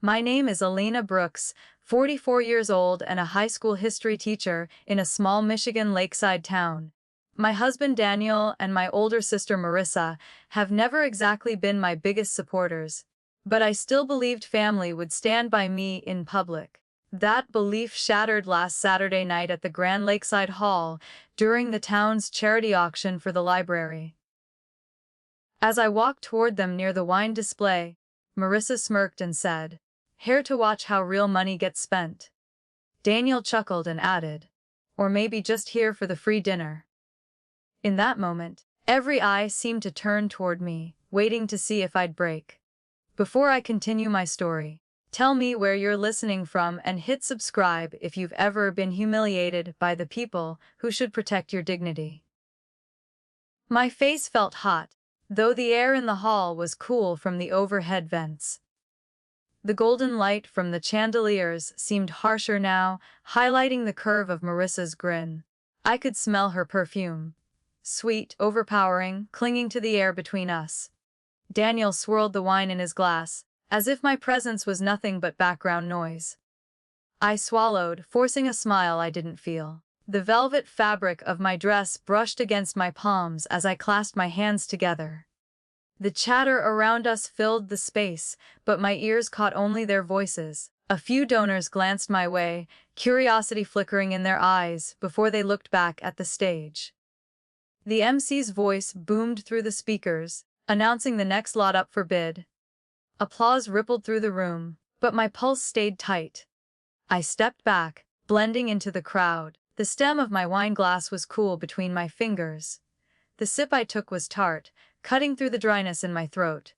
My name is Elena Brooks, 44 years old and a high school history teacher in a small Michigan lakeside town. My husband Daniel and my older sister Marissa have never exactly been my biggest supporters, but I still believed family would stand by me in public. That belief shattered last Saturday night at the Grand Lakeside Hall during the town's charity auction for the library. As I walked toward them near the wine display, Marissa smirked and said, "Here to watch how real money gets spent." Daniel chuckled and added, "Or maybe just here for the free dinner." In that moment, every eye seemed to turn toward me, waiting to see if I'd break. Before I continue my story, tell me where you're listening from and hit subscribe if you've ever been humiliated by the people who should protect your dignity. My face felt hot, though the air in the hall was cool from the overhead vents. The golden light from the chandeliers seemed harsher now, highlighting the curve of Marissa's grin. I could smell her perfume. Sweet, overpowering, clinging to the air between us. Daniel swirled the wine in his glass, as if my presence was nothing but background noise. I swallowed, forcing a smile I didn't feel. The velvet fabric of my dress brushed against my palms as I clasped my hands together. The chatter around us filled the space, but my ears caught only their voices. A few donors glanced my way, curiosity flickering in their eyes before they looked back at the stage. The MC's voice boomed through the speakers, announcing the next lot up for bid. Applause rippled through the room, but my pulse stayed tight. I stepped back, blending into the crowd. The stem of my wine glass was cool between my fingers. The sip I took was tart, cutting through the dryness in my throat.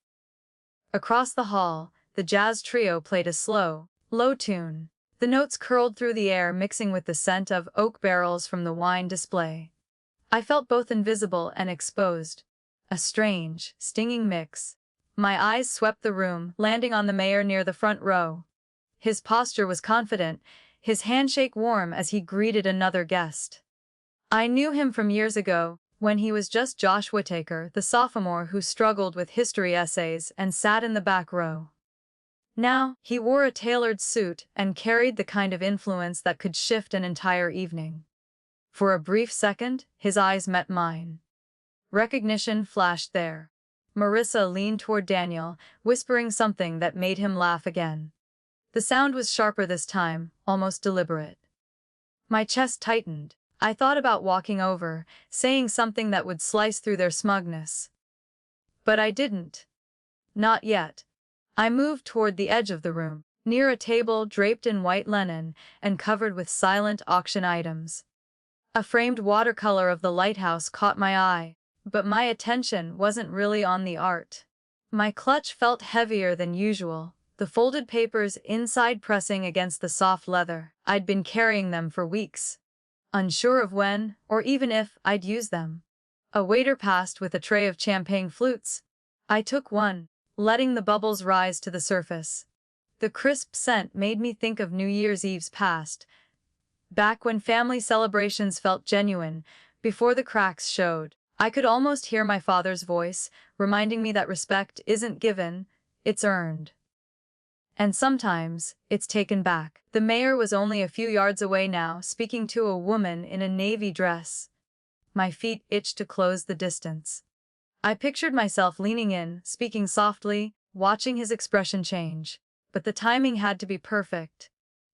Across the hall, the jazz trio played a slow, low tune. The notes curled through the air, mixing with the scent of oak barrels from the wine display. I felt both invisible and exposed. A strange, stinging mix. My eyes swept the room, landing on the mayor near the front row. His posture was confident, his handshake warm as he greeted another guest. I knew him from years ago, when he was just Josh Whittaker, the sophomore who struggled with history essays and sat in the back row. Now, he wore a tailored suit and carried the kind of influence that could shift an entire evening. For a brief second, his eyes met mine. Recognition flashed there. Marissa leaned toward Daniel, whispering something that made him laugh again. The sound was sharper this time, almost deliberate. My chest tightened. I thought about walking over, saying something that would slice through their smugness. But I didn't. Not yet. I moved toward the edge of the room, near a table draped in white linen and covered with silent auction items. A framed watercolor of the lighthouse caught my eye, but my attention wasn't really on the art. My clutch felt heavier than usual, the folded papers inside pressing against the soft leather. I'd been carrying them for weeks, unsure of when, or even if, I'd use them. A waiter passed with a tray of champagne flutes. I took one, letting the bubbles rise to the surface. The crisp scent made me think of New Year's Eve's past, back when family celebrations felt genuine, before the cracks showed. I could almost hear my father's voice, reminding me that respect isn't given, it's earned. And sometimes, it's taken back. The mayor was only a few yards away now, speaking to a woman in a navy dress. My feet itched to close the distance. I pictured myself leaning in, speaking softly, watching his expression change. But the timing had to be perfect.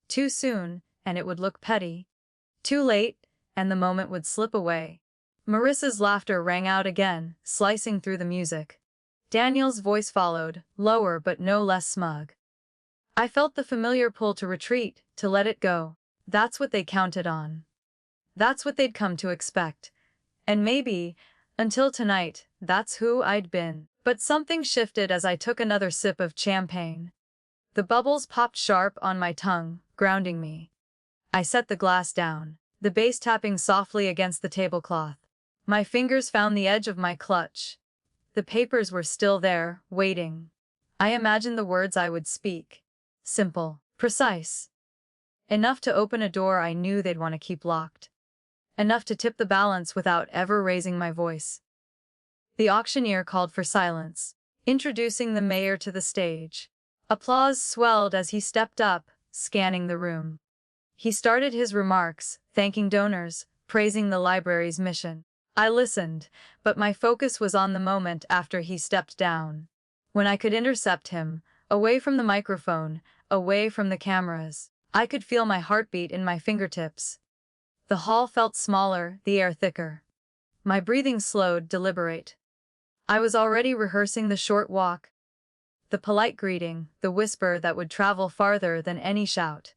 Too soon, and it would look petty. Too late, and the moment would slip away. Marissa's laughter rang out again, slicing through the music. Daniel's voice followed, lower but no less smug. I felt the familiar pull to retreat, to let it go. That's what they counted on. That's what they'd come to expect. And maybe, until tonight, that's who I'd been. But something shifted as I took another sip of champagne. The bubbles popped sharp on my tongue, grounding me. I set the glass down, the bass tapping softly against the tablecloth. My fingers found the edge of my clutch. The papers were still there, waiting. I imagined the words I would speak. Simple, precise. Enough to open a door I knew they'd want to keep locked. Enough to tip the balance without ever raising my voice. The auctioneer called for silence, introducing the mayor to the stage. Applause swelled as he stepped up, scanning the room. He started his remarks, thanking donors, praising the library's mission. I listened, but my focus was on the moment after he stepped down. When I could intercept him, away from the microphone, away from the cameras, I could feel my heartbeat in my fingertips. The hall felt smaller, the air thicker. My breathing slowed, deliberate. I was already rehearsing the short walk, the polite greeting, the whisper that would travel farther than any shout.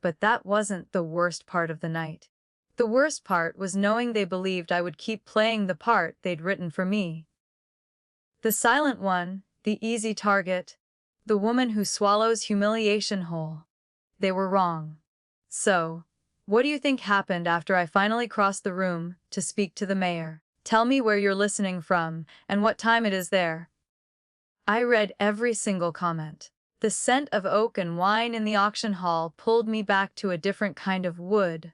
But that wasn't the worst part of the night. The worst part was knowing they believed I would keep playing the part they'd written for me. The silent one, the easy target, the woman who swallows humiliation whole. They were wrong. So, what do you think happened after I finally crossed the room to speak to the mayor? Tell me where you're listening from and what time it is there. I read every single comment. The scent of oak and wine in the auction hall pulled me back to a different kind of wood.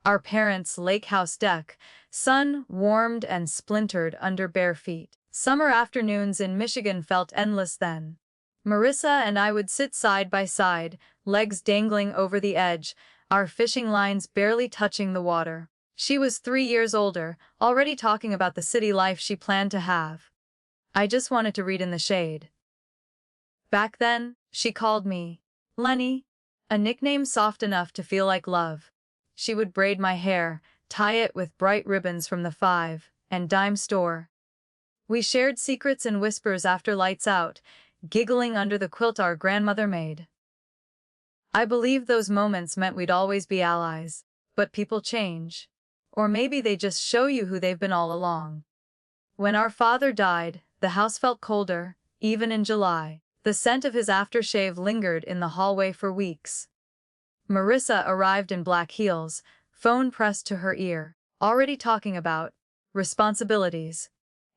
Our parents' lake house deck, sun warmed and splintered under bare feet. Summer afternoons in Michigan felt endless then. Marissa and I would sit side by side, legs dangling over the edge, our fishing lines barely touching the water. She was 3 years older, already talking about the city life she planned to have. I just wanted to read in the shade. Back then, she called me Lenny, a nickname soft enough to feel like love. She would braid my hair, tie it with bright ribbons from the 5 and dime store. We shared secrets and whispers after lights out, giggling under the quilt our grandmother made. I believed those moments meant we'd always be allies, but people change. Or maybe they just show you who they've been all along. When our father died, the house felt colder, even in July. The scent of his aftershave lingered in the hallway for weeks. Marissa arrived in black heels, phone pressed to her ear, already talking about responsibilities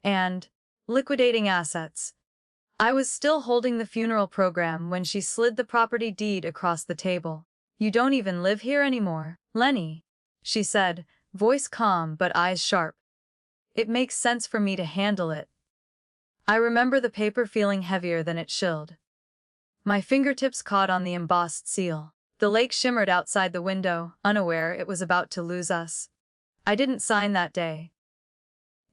and liquidating assets. I was still holding the funeral program when she slid the property deed across the table. "You don't even live here anymore, Lenny," she said, voice calm but eyes sharp. "It makes sense for me to handle it." I remember the paper feeling heavier than it should. My fingertips caught on the embossed seal. The lake shimmered outside the window, unaware it was about to lose us. I didn't sign that day.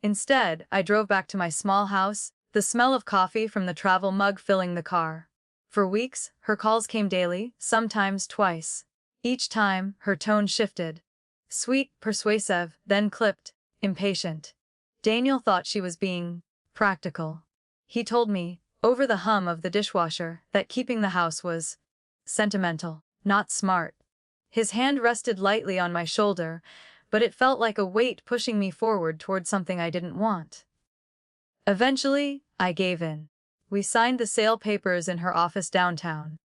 Instead, I drove back to my small house, the smell of coffee from the travel mug filling the car. For weeks, her calls came daily, sometimes twice. Each time, her tone shifted. Sweet, persuasive, then clipped, impatient. Daniel thought she was being practical. He told me, over the hum of the dishwasher, that keeping the house was sentimental, not smart. His hand rested lightly on my shoulder, but it felt like a weight pushing me forward toward something I didn't want. Eventually, I gave in. We signed the sale papers in her office downtown.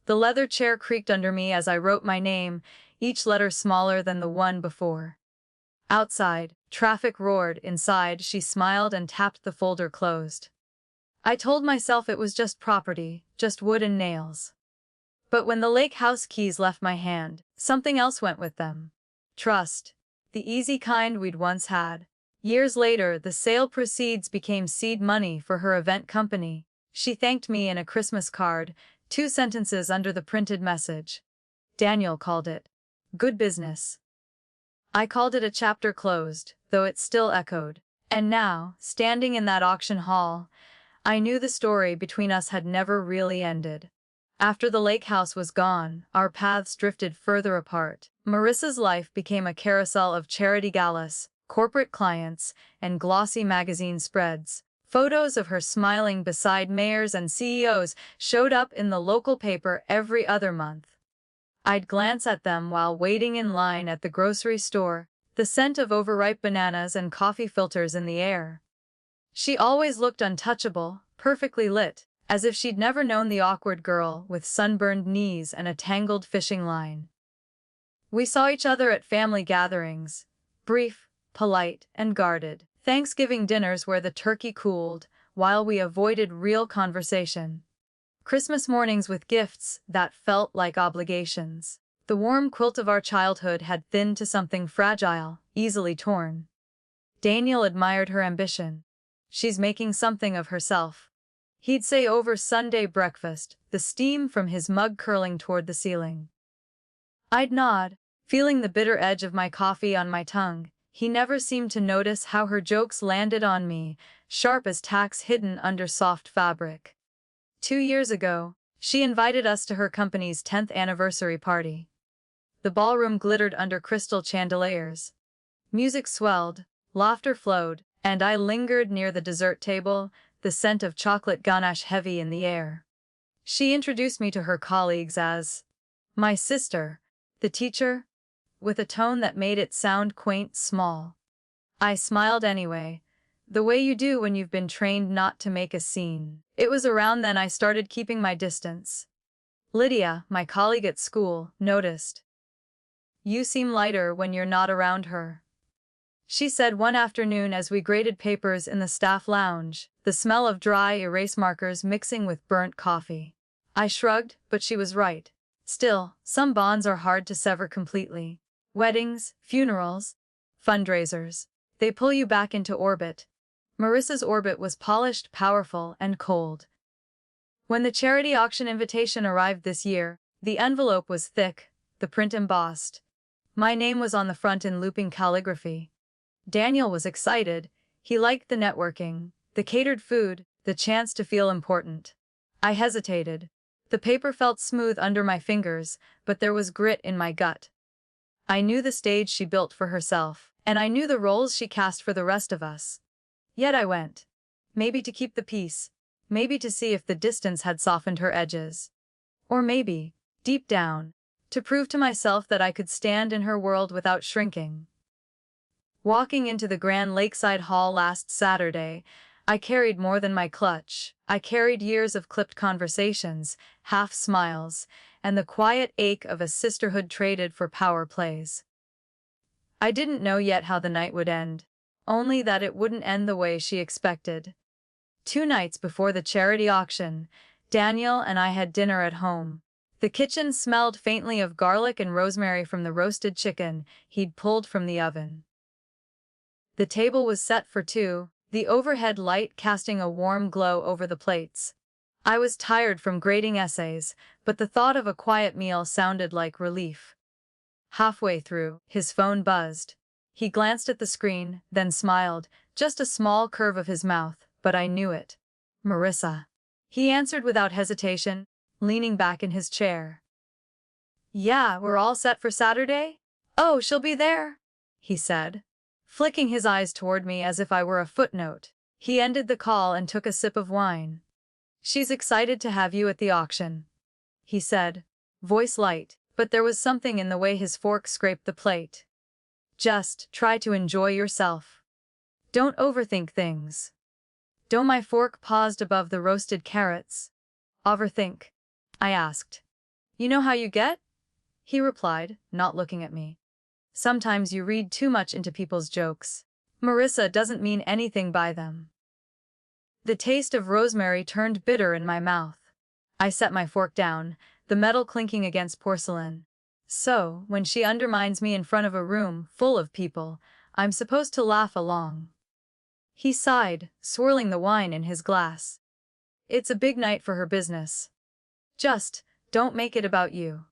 The leather chair creaked under me as I wrote my name, each letter smaller than the one before. Outside, traffic roared. Inside, she smiled and tapped the folder closed. I told myself it was just property, just wood and nails. But when the lake house keys left my hand, something else went with them. Trust. The easy kind we'd once had. Years later, the sale proceeds became seed money for her event company. She thanked me in a Christmas card, 2 sentences under the printed message. Daniel called it good business. I called it a chapter closed, though it still echoed. And now, standing in that auction hall, I knew the story between us had never really ended. After the lake house was gone, our paths drifted further apart. Marissa's life became a carousel of charity galas, corporate clients, and glossy magazine spreads. Photos of her smiling beside mayors and CEOs showed up in the local paper every other month. I'd glance at them while waiting in line at the grocery store, the scent of overripe bananas and coffee filters in the air. She always looked untouchable, perfectly lit, as if she'd never known the awkward girl with sunburned knees and a tangled fishing line. We saw each other at family gatherings, brief, polite, and guarded. Thanksgiving dinners where the turkey cooled, while we avoided real conversation. Christmas mornings with gifts that felt like obligations. The warm quilt of our childhood had thinned to something fragile, easily torn. Daniel admired her ambition. She's making something of herself. He'd say over Sunday breakfast, the steam from his mug curling toward the ceiling. I'd nod, feeling the bitter edge of my coffee on my tongue. He never seemed to notice how her jokes landed on me, sharp as tacks hidden under soft fabric. 2 years ago, she invited us to her company's 10th anniversary party. The ballroom glittered under crystal chandeliers. Music swelled, laughter flowed, and I lingered near the dessert table, the scent of chocolate ganache heavy in the air. She introduced me to her colleagues as my sister, the teacher, with a tone that made it sound quaint small. I smiled anyway, the way you do when you've been trained not to make a scene. It was around then I started keeping my distance. Lydia, my colleague at school, noticed. You seem lighter when you're not around her, she said one afternoon as we graded papers in the staff lounge, the smell of dry erase markers mixing with burnt coffee. I shrugged, but she was right. Still, some bonds are hard to sever completely. Weddings, funerals, fundraisers. They pull you back into orbit. Marissa's orbit was polished, powerful, and cold. When the charity auction invitation arrived this year, the envelope was thick, the print embossed. My name was on the front in looping calligraphy. Daniel was excited. He liked the networking, the catered food, the chance to feel important. I hesitated. The paper felt smooth under my fingers, but there was grit in my gut. I knew the stage she built for herself, and I knew the roles she cast for the rest of us. Yet I went. Maybe to keep the peace. Maybe to see if the distance had softened her edges. Or maybe, deep down, to prove to myself that I could stand in her world without shrinking. Walking into the grand lakeside hall last Saturday, I carried more than my clutch. I carried years of clipped conversations, half smiles, and the quiet ache of a sisterhood traded for power plays. I didn't know yet how the night would end, only that it wouldn't end the way she expected. 2 nights before the charity auction, Daniel and I had dinner at home. The kitchen smelled faintly of garlic and rosemary from the roasted chicken he'd pulled from the oven. The table was set for 2, the overhead light casting a warm glow over the plates. I was tired from grading essays, but the thought of a quiet meal sounded like relief. Halfway through, his phone buzzed. He glanced at the screen, then smiled, just a small curve of his mouth, but I knew it. Marissa. He answered without hesitation, leaning back in his chair. Yeah, we're all set for Saturday? Oh, she'll be there, he said, flicking his eyes toward me as if I were a footnote. He ended the call and took a sip of wine. She's excited to have you at the auction, he said, voice light, but there was something in the way his fork scraped the plate. Just try to enjoy yourself. Don't overthink things. Don't. My fork paused above the roasted carrots. Overthink? I asked. You know how you get? He replied, not looking at me. Sometimes you read too much into people's jokes. Marissa doesn't mean anything by them. The taste of rosemary turned bitter in my mouth. I set my fork down, the metal clinking against porcelain. So, when she undermines me in front of a room full of people, I'm supposed to laugh along. He sighed, swirling the wine in his glass. It's a big night for her business. Just, don't make it about you.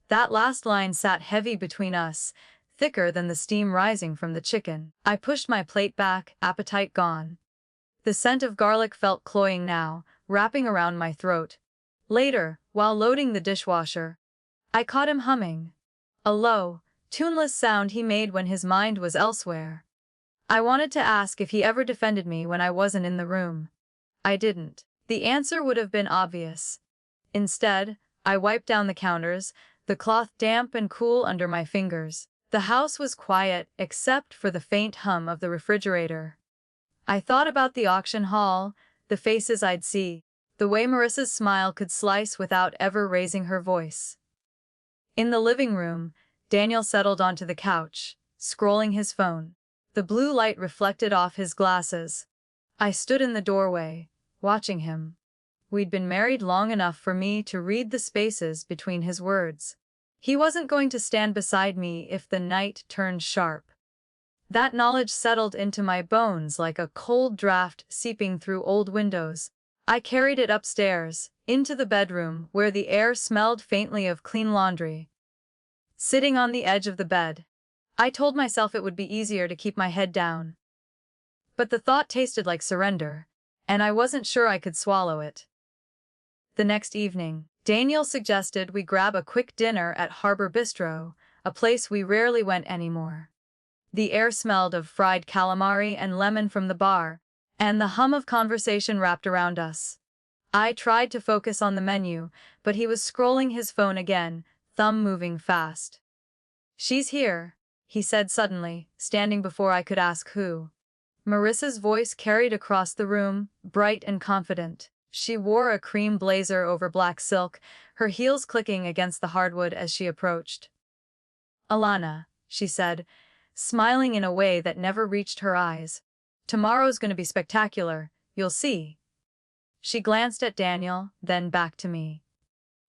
That last line sat heavy between us, thicker than the steam rising from the chicken. I pushed my plate back, appetite gone. The scent of garlic felt cloying now, wrapping around my throat. Later, while loading the dishwasher, I caught him humming. A low, tuneless sound he made when his mind was elsewhere. I wanted to ask if he ever defended me when I wasn't in the room. I didn't. The answer would have been obvious. Instead, I wiped down the counters, the cloth damp and cool under my fingers. The house was quiet, except for the faint hum of the refrigerator. I thought about the auction hall, the faces I'd see, the way Marissa's smile could slice without ever raising her voice. In the living room, Daniel settled onto the couch, scrolling his phone. The blue light reflected off his glasses. I stood in the doorway, watching him. We'd been married long enough for me to read the spaces between his words. He wasn't going to stand beside me if the night turned sharp. That knowledge settled into my bones like a cold draft seeping through old windows. I carried it upstairs, into the bedroom, where the air smelled faintly of clean laundry. Sitting on the edge of the bed, I told myself it would be easier to keep my head down. But the thought tasted like surrender, and I wasn't sure I could swallow it. The next evening, Daniel suggested we grab a quick dinner at Harbor Bistro, a place we rarely went anymore. The air smelled of fried calamari and lemon from the bar, and the hum of conversation wrapped around us. I tried to focus on the menu, but he was scrolling his phone again, thumb moving fast. "She's here," he said suddenly, standing before I could ask who. Marissa's voice carried across the room, bright and confident. She wore a cream blazer over black silk, her heels clicking against the hardwood as she approached. "Alana," she said, smiling in a way that never reached her eyes. "Tomorrow's going to be spectacular, you'll see." She glanced at Daniel, then back to me.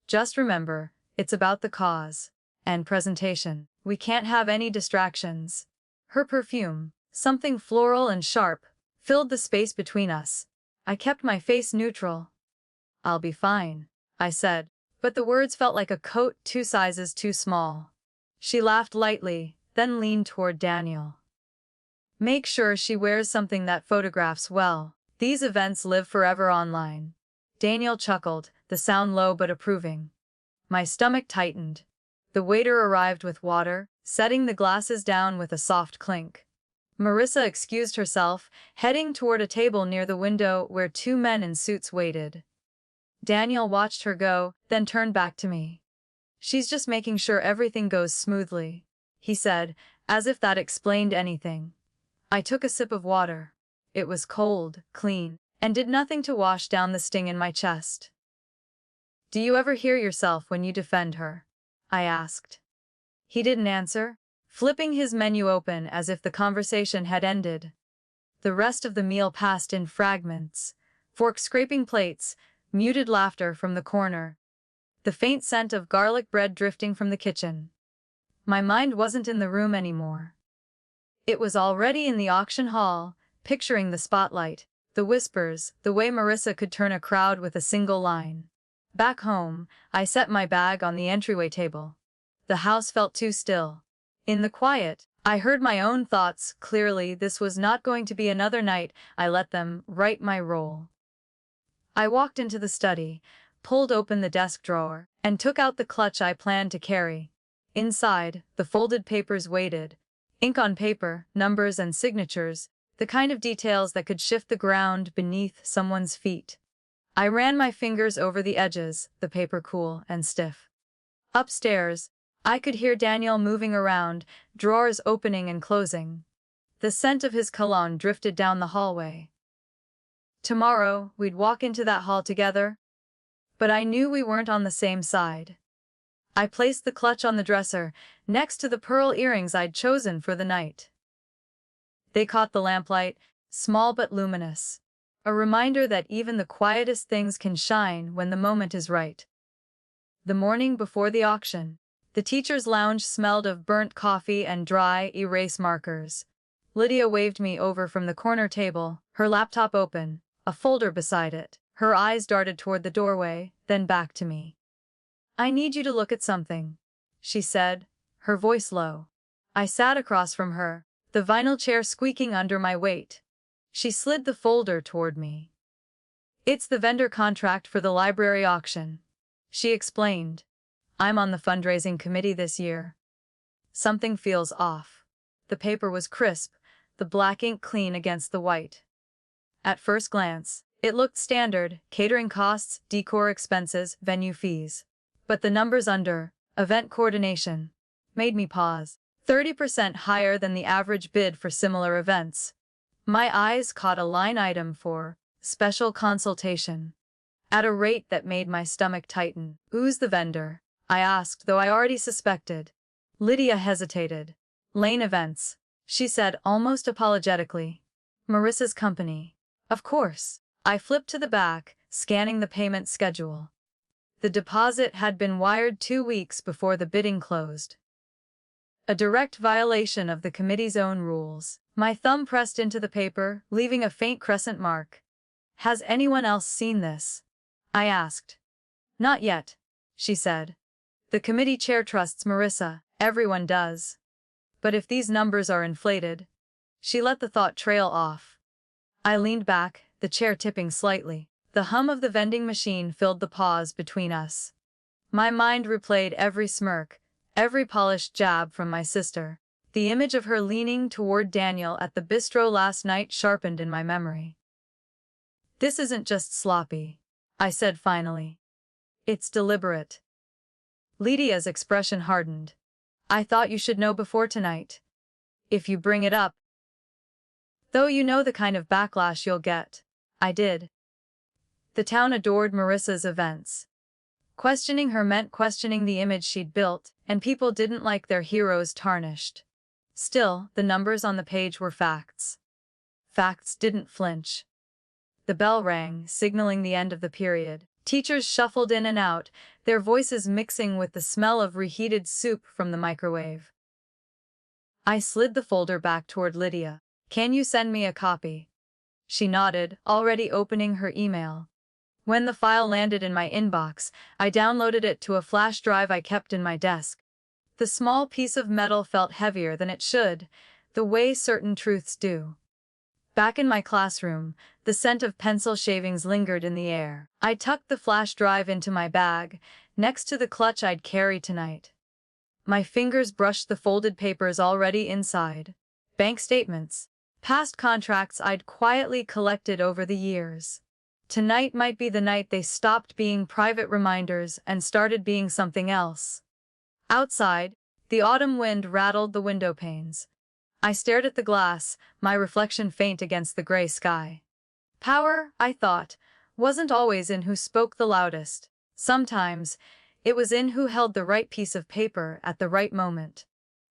"Just remember, it's about the cause and presentation. We can't have any distractions." Her perfume, something floral and sharp, filled the space between us. I kept my face neutral. "I'll be fine," I said, but the words felt like a coat 2 sizes too small. She laughed lightly, then leaned toward Daniel. "Make sure she wears something that photographs well. These events live forever online." Daniel chuckled, the sound low but approving. My stomach tightened. The waiter arrived with water, setting the glasses down with a soft clink. Marissa excused herself, heading toward a table near the window where 2 men in suits waited. Daniel watched her go, then turned back to me. "She's just making sure everything goes smoothly," he said, as if that explained anything. I took a sip of water. It was cold, clean, and did nothing to wash down the sting in my chest. "Do you ever hear yourself when you defend her?" I asked. He didn't answer, flipping his menu open as if the conversation had ended. The rest of the meal passed in fragments, forks scraping plates, muted laughter from the corner, the faint scent of garlic bread drifting from the kitchen. My mind wasn't in the room anymore. It was already in the auction hall, picturing the spotlight, the whispers, the way Marissa could turn a crowd with a single line. Back home, I set my bag on the entryway table. The house felt too still. In the quiet, I heard my own thoughts clearly. This was not going to be another night I let them write my role. I walked into the study, pulled open the desk drawer, and took out the clutch I planned to carry. Inside, the folded papers waited. Ink on paper, numbers and signatures, the kind of details that could shift the ground beneath someone's feet. I ran my fingers over the edges, the paper cool and stiff. Upstairs, I could hear Daniel moving around, drawers opening and closing. The scent of his cologne drifted down the hallway. Tomorrow, we'd walk into that hall together. But I knew we weren't on the same side. I placed the clutch on the dresser, next to the pearl earrings I'd chosen for the night. They caught the lamplight, small but luminous. A reminder that even the quietest things can shine when the moment is right. The morning before the auction, the teacher's lounge smelled of burnt coffee and dry erase markers. Lydia waved me over from the corner table, her laptop open, a folder beside it. Her eyes darted toward the doorway, then back to me. "I need you to look at something," she said, her voice low. I sat across from her, the vinyl chair squeaking under my weight. She slid the folder toward me. "It's the vendor contract for the library auction," she explained. "I'm on the fundraising committee this year." Something feels off. The paper was crisp, the black ink clean against the white. At first glance, it looked standard: catering costs, decor expenses, venue fees. But the numbers under event coordination made me pause. 30% higher than the average bid for similar events. My eyes caught a line item for special consultation at a rate that made my stomach tighten. "Who's the vendor?" I asked, though I already suspected. Lydia hesitated. "Lane Events," she said almost apologetically. "Marissa's company." "Of course." I flipped to the back, scanning the payment schedule. The deposit had been wired 2 weeks before the bidding closed. A direct violation of the committee's own rules. My thumb pressed into the paper, leaving a faint crescent mark. Has anyone else seen this? I asked. Not yet, she said. The committee chair trusts Marissa. Everyone does. But if these numbers are inflated... She let the thought trail off. I leaned back, the chair tipping slightly. The hum of the vending machine filled the pause between us. My mind replayed every smirk, every polished jab from my sister. The image of her leaning toward Daniel at the bistro last night sharpened in my memory. This isn't just sloppy, I said finally. It's deliberate. Lydia's expression hardened. I thought you should know before tonight. If you bring it up, though you know the kind of backlash you'll get. I did. The town adored Marissa's events. Questioning her meant questioning the image she'd built, and people didn't like their heroes tarnished. Still, the numbers on the page were facts. Facts didn't flinch. The bell rang, signaling the end of the period. Teachers shuffled in and out, their voices mixing with the smell of reheated soup from the microwave. I slid the folder back toward Lydia. Can you send me a copy? She nodded, already opening her email. When the file landed in my inbox, I downloaded it to a flash drive I kept in my desk. The small piece of metal felt heavier than it should, the way certain truths do. Back in my classroom, the scent of pencil shavings lingered in the air. I tucked the flash drive into my bag, next to the clutch I'd carry tonight. My fingers brushed the folded papers already inside. Bank statements. Past contracts I'd quietly collected over the years. Tonight might be the night they stopped being private reminders and started being something else. Outside, the autumn wind rattled the window panes. I stared at the glass, my reflection faint against the gray sky. Power, I thought, wasn't always in who spoke the loudest. Sometimes, it was in who held the right piece of paper at the right moment.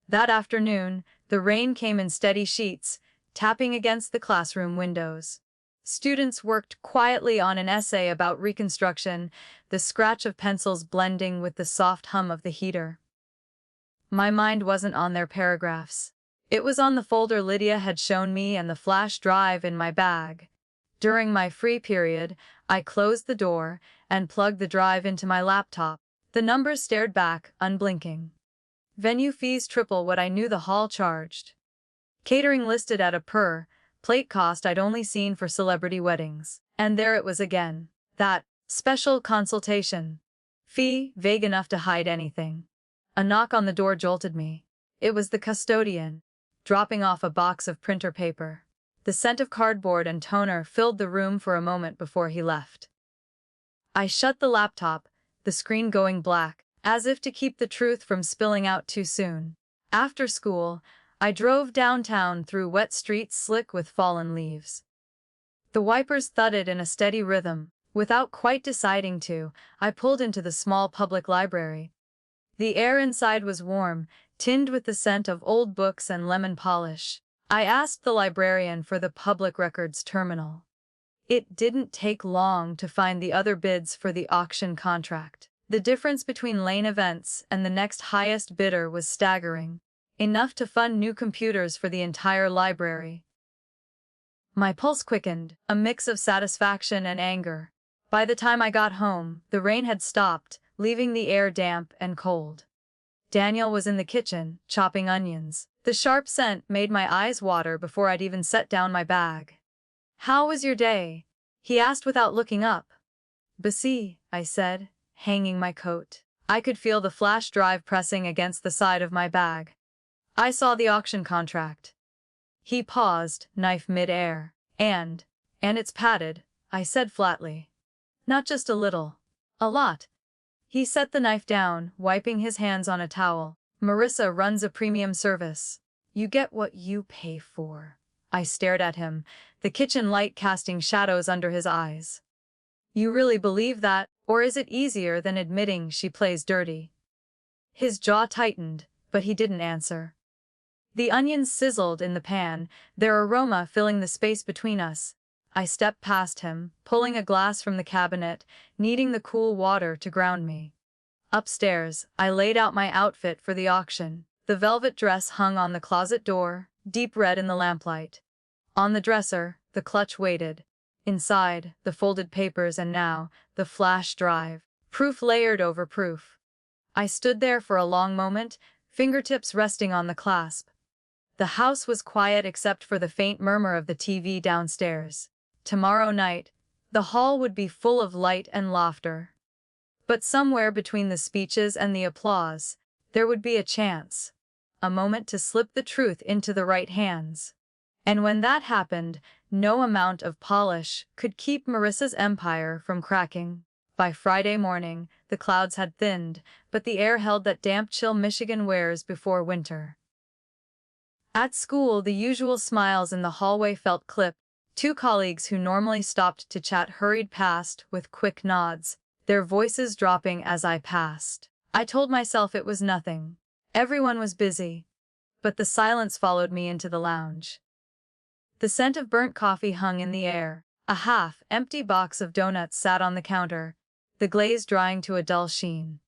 That afternoon, the rain came in steady sheets, tapping against the classroom windows. Students worked quietly on an essay about Reconstruction, the scratch of pencils blending with the soft hum of the heater. My mind wasn't on their paragraphs. It was on the folder Lydia had shown me and the flash drive in my bag. During my free period, I closed the door and plugged the drive into my laptop. The numbers stared back, unblinking. Venue fees triple what I knew the hall charged. Catering listed at a per plate cost I'd only seen for celebrity weddings. And there it was again. That special consultation fee, vague enough to hide anything. A knock on the door jolted me. It was the custodian, dropping off a box of printer paper. The scent of cardboard and toner filled the room for a moment before he left. I shut the laptop, the screen going black, as if to keep the truth from spilling out too soon. After school, I drove downtown through wet streets slick with fallen leaves. The wipers thudded in a steady rhythm. Without quite deciding to, I pulled into the small public library. The air inside was warm, tinged with the scent of old books and lemon polish. I asked the librarian for the public records terminal. It didn't take long to find the other bids for the auction contract. The difference between lane events and the next highest bidder was staggering. Enough to fund new computers for the entire library. My pulse quickened, a mix of satisfaction and anger. By the time I got home, the rain had stopped, leaving the air damp and cold. Daniel was in the kitchen, chopping onions. The sharp scent made my eyes water before I'd even set down my bag. "How was your day?" he asked without looking up. "Busy," I said, hanging my coat. I could feel the flash drive pressing against the side of my bag. I saw the auction contract. He paused, knife mid-air. And it's padded," I said flatly. "Not just a little. A lot." He set the knife down, wiping his hands on a towel. "Marissa runs a premium service. You get what you pay for." I stared at him, the kitchen light casting shadows under his eyes. "You really believe that, or is it easier than admitting she plays dirty?" His jaw tightened, but he didn't answer. The onions sizzled in the pan, their aroma filling the space between us. I stepped past him, pulling a glass from the cabinet, needing the cool water to ground me. Upstairs, I laid out my outfit for the auction. The velvet dress hung on the closet door, deep red in the lamplight. On the dresser, the clutch waited. Inside, the folded papers and now, the flash drive. Proof layered over proof. I stood there for a long moment, fingertips resting on the clasp. The house was quiet except for the faint murmur of the TV downstairs. Tomorrow night, the hall would be full of light and laughter. But somewhere between the speeches and the applause, there would be a chance. A moment to slip the truth into the right hands. And when that happened, no amount of polish could keep Marissa's empire from cracking. By Friday morning, the clouds had thinned, but the air held that damp chill Michigan wears before winter. At school, the usual smiles in the hallway felt clipped. Two colleagues who normally stopped to chat hurried past with quick nods, their voices dropping as I passed. I told myself it was nothing. Everyone was busy. But the silence followed me into the lounge. The scent of burnt coffee hung in the air. A half-empty box of donuts sat on the counter, the glaze drying to a dull sheen.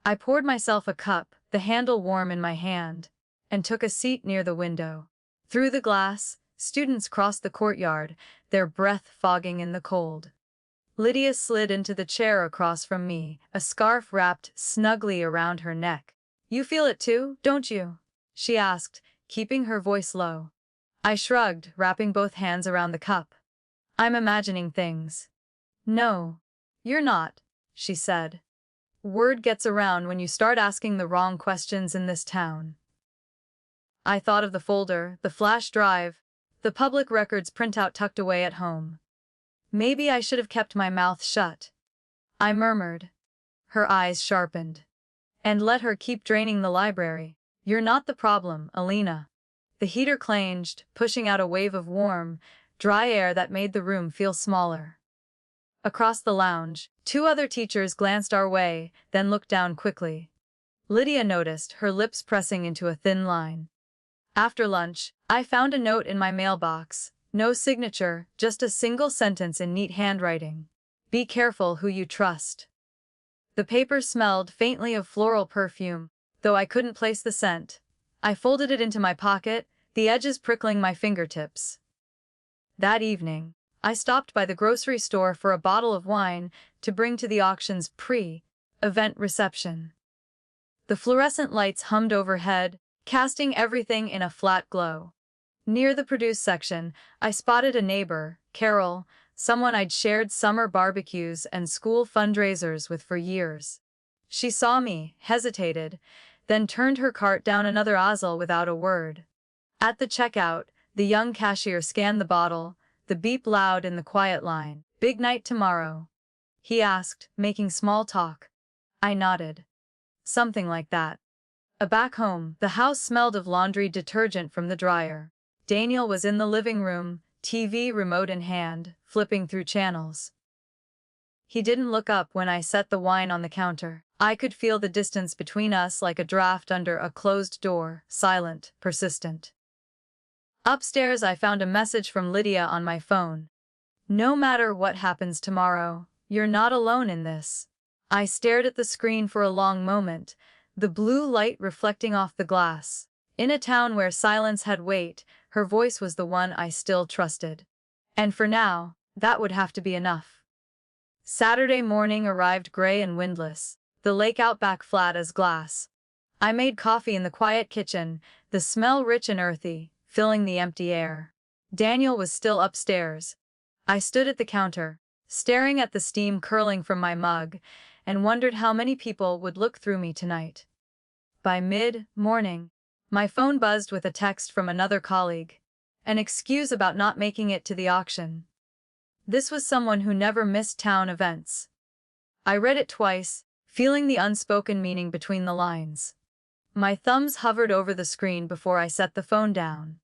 I poured myself a cup, the handle warm in my hand, and took a seat near the window. Through the glass, students crossed the courtyard, their breath fogging in the cold. Lydia slid into the chair across from me, a scarf wrapped snugly around her neck. "You feel it too, don't you?" she asked, keeping her voice low. I shrugged, wrapping both hands around the cup. "I'm imagining things." "No, you're not," she said. "Word gets around when you start asking the wrong questions in this town." I thought of the folder, the flash drive, the public records printout tucked away at home. Maybe I should have kept my mouth shut. I murmured. Her eyes sharpened. "And let her keep draining the library. You're not the problem, Elena." The heater clanged, pushing out a wave of warm, dry air that made the room feel smaller. Across the lounge, two other teachers glanced our way, then looked down quickly. Lydia noticed, her lips pressing into a thin line. After lunch, I found a note in my mailbox. No signature, just a single sentence in neat handwriting. "Be careful who you trust." The paper smelled faintly of floral perfume, though I couldn't place the scent. I folded it into my pocket, the edges prickling my fingertips. That evening, I stopped by the grocery store for a bottle of wine to bring to the auction's pre-event reception. The fluorescent lights hummed overhead, casting everything in a flat glow. Near the produce section, I spotted a neighbor, Carol, someone I'd shared summer barbecues and school fundraisers with for years. She saw me, hesitated, then turned her cart down another aisle without a word. At the checkout, the young cashier scanned the bottle, the beep loud in the quiet line. "Big night tomorrow?" he asked, making small talk. I nodded. Something like that. Back home, the house smelled of laundry detergent from the dryer. Daniel was in the living room, TV remote in hand, flipping through channels. He didn't look up when I set the wine on the counter. I could feel the distance between us like a draft under a closed door, silent, persistent. Upstairs, I found a message from Lydia on my phone. "No matter what happens tomorrow, you're not alone in this." I stared at the screen for a long moment, the blue light reflecting off the glass. In a town where silence had weight, her voice was the one I still trusted. And for now, that would have to be enough. Saturday morning arrived gray and windless, the lake outback flat as glass. I made coffee in the quiet kitchen, the smell rich and earthy, filling the empty air. Daniel was still upstairs. I stood at the counter, staring at the steam curling from my mug, and wondered how many people would look through me tonight. By mid-morning, my phone buzzed with a text from another colleague, an excuse about not making it to the auction. This was someone who never missed town events. I read it twice, feeling the unspoken meaning between the lines. My thumbs hovered over the screen before I set the phone down.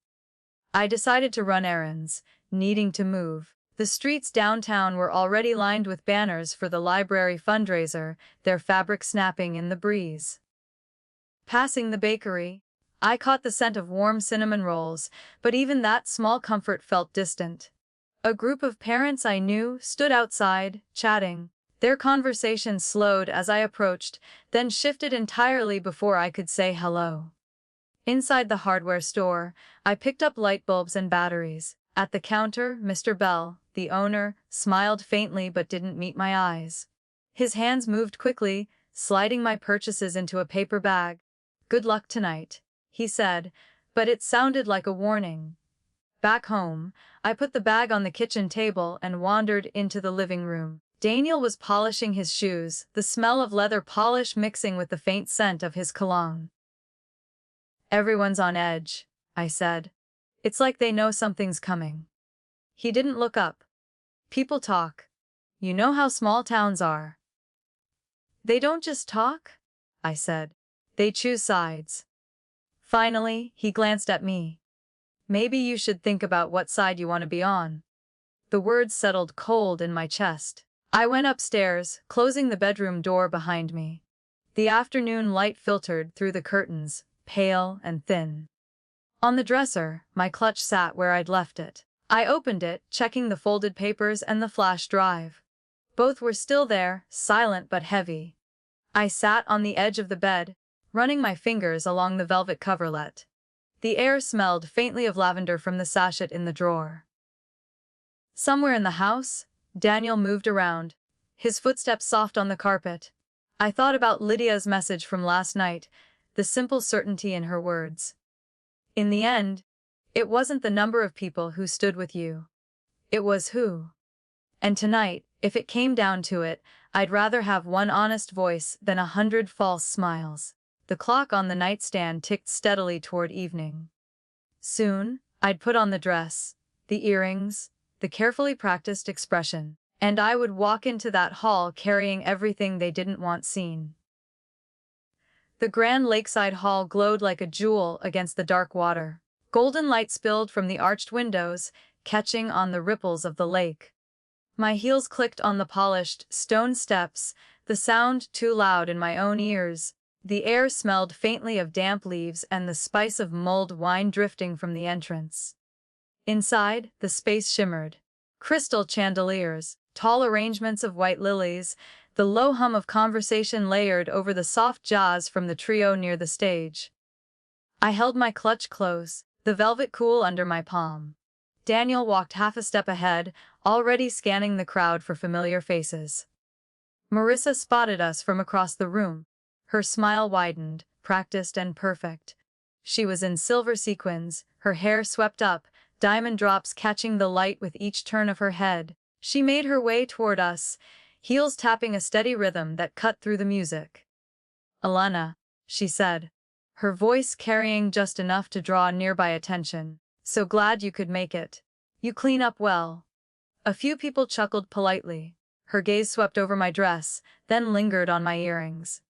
I decided to run errands, needing to move. The streets downtown were already lined with banners for the library fundraiser, their fabric snapping in the breeze. Passing the bakery, I caught the scent of warm cinnamon rolls, but even that small comfort felt distant. A group of parents I knew stood outside, chatting. Their conversation slowed as I approached, then shifted entirely before I could say hello. Inside the hardware store, I picked up light bulbs and batteries. At the counter, Mr. Bell, the owner, smiled faintly but didn't meet my eyes. His hands moved quickly, sliding my purchases into a paper bag. "Good luck tonight," he said, but it sounded like a warning. Back home, I put the bag on the kitchen table and wandered into the living room. Daniel was polishing his shoes, the smell of leather polish mixing with the faint scent of his cologne. "Everyone's on edge," I said. "It's like they know something's coming." He didn't look up. "People talk. You know how small towns are." "They don't just talk," I said. "They choose sides." Finally, he glanced at me. "Maybe you should think about what side you want to be on." The words settled cold in my chest. I went upstairs, closing the bedroom door behind me. The afternoon light filtered through the curtains, pale and thin. On the dresser, my clutch sat where I'd left it. I opened it, checking the folded papers and the flash drive. Both were still there, silent but heavy. I sat on the edge of the bed, running my fingers along the velvet coverlet. The air smelled faintly of lavender from the sachet in the drawer. Somewhere in the house, Daniel moved around, his footsteps soft on the carpet. I thought about Lydia's message from last night, the simple certainty in her words. In the end, it wasn't the number of people who stood with you. It was who. And tonight, if it came down to it, I'd rather have one honest voice than 100 false smiles. The clock on the nightstand ticked steadily toward evening. Soon, I'd put on the dress, the earrings, the carefully practiced expression, and I would walk into that hall carrying everything they didn't want seen. The grand lakeside hall glowed like a jewel against the dark water. Golden light spilled from the arched windows, catching on the ripples of the lake. My heels clicked on the polished stone steps, the sound too loud in my own ears. The air smelled faintly of damp leaves and the spice of mulled wine drifting from the entrance. Inside, the space shimmered. Crystal chandeliers, tall arrangements of white lilies, the low hum of conversation layered over the soft jazz from the trio near the stage. I held my clutch close, the velvet cool under my palm. Daniel walked half a step ahead, already scanning the crowd for familiar faces. Marissa spotted us from across the room. Her smile widened, practiced and perfect. She was in silver sequins, her hair swept up, diamond drops catching the light with each turn of her head. She made her way toward us, heels tapping a steady rhythm that cut through the music. "Elena," she said, her voice carrying just enough to draw nearby attention. "So glad you could make it. You clean up well." A few people chuckled politely. Her gaze swept over my dress, then lingered on my earrings.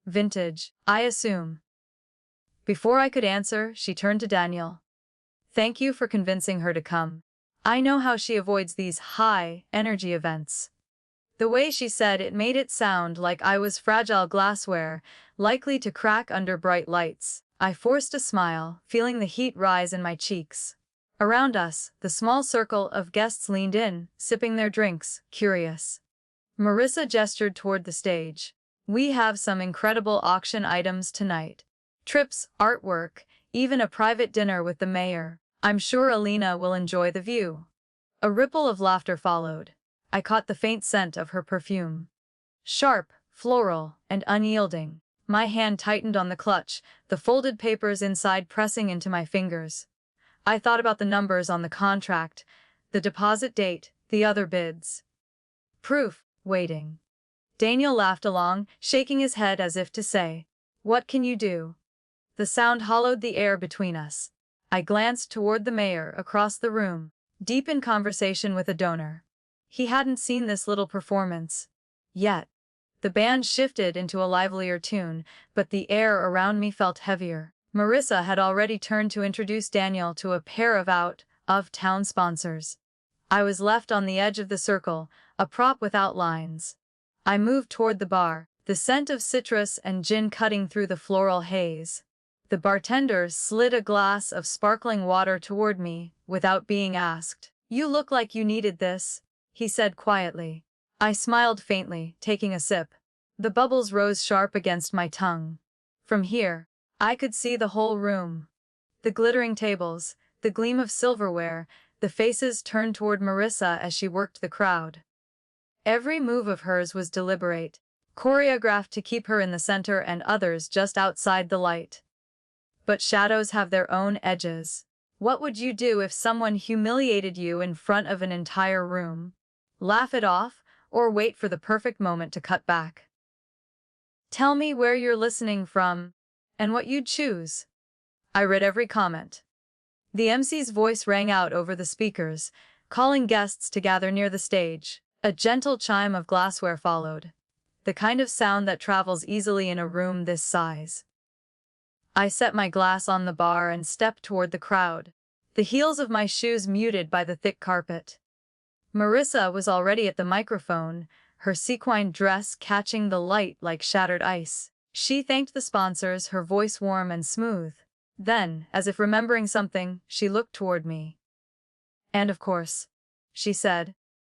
"Vintage, I assume." Before I could answer, she turned to Daniel. "Thank you for convincing her to come. I know how she avoids these high-energy events." The way she said it made it sound like I was fragile glassware, likely to crack under bright lights. I forced a smile, feeling the heat rise in my cheeks. Around us, the small circle of guests leaned in, sipping their drinks, curious. Marissa gestured toward the stage. "We have some incredible auction items tonight. Trips, artwork, even a private dinner with the mayor. I'm sure Elena will enjoy the view." A ripple of laughter followed. I caught the faint scent of her perfume. Sharp, floral, and unyielding. My hand tightened on the clutch, the folded papers inside pressing into my fingers. I thought about the numbers on the contract, the deposit date, the other bids. Proof, waiting. Daniel laughed along, shaking his head as if to say, "What can you do?" The sound hollowed the air between us. I glanced toward the mayor across the room, deep in conversation with a donor. He hadn't seen this little performance yet. The band shifted into a livelier tune, but the air around me felt heavier. Marissa had already turned to introduce Daniel to a pair of out-of-town sponsors. I was left on the edge of the circle, a prop without lines. I moved toward the bar, the scent of citrus and gin cutting through the floral haze. The bartender slid a glass of sparkling water toward me, without being asked. "You look like you needed this," he said quietly. I smiled faintly, taking a sip. The bubbles rose sharp against my tongue. From here, I could see the whole room. The glittering tables, the gleam of silverware, The faces turned toward Marissa as she worked the crowd. Every move of hers was deliberate, choreographed to keep her in the center and others just outside the light. But shadows have their own edges. What would you do if someone humiliated you in front of an entire room? Laugh it off, or wait for the perfect moment to cut back? Tell me where you're listening from, and what you'd choose. I read every comment. The MC's voice rang out over the speakers, calling guests to gather near the stage. A gentle chime of glassware followed, the kind of sound that travels easily in a room this size. I set my glass on the bar and stepped toward the crowd, the heels of my shoes muted by the thick carpet. Marissa was already at the microphone, her sequined dress catching the light like shattered ice. She thanked the sponsors, her voice warm and smooth. Then, as if remembering something, she looked toward me. "And of course," she said,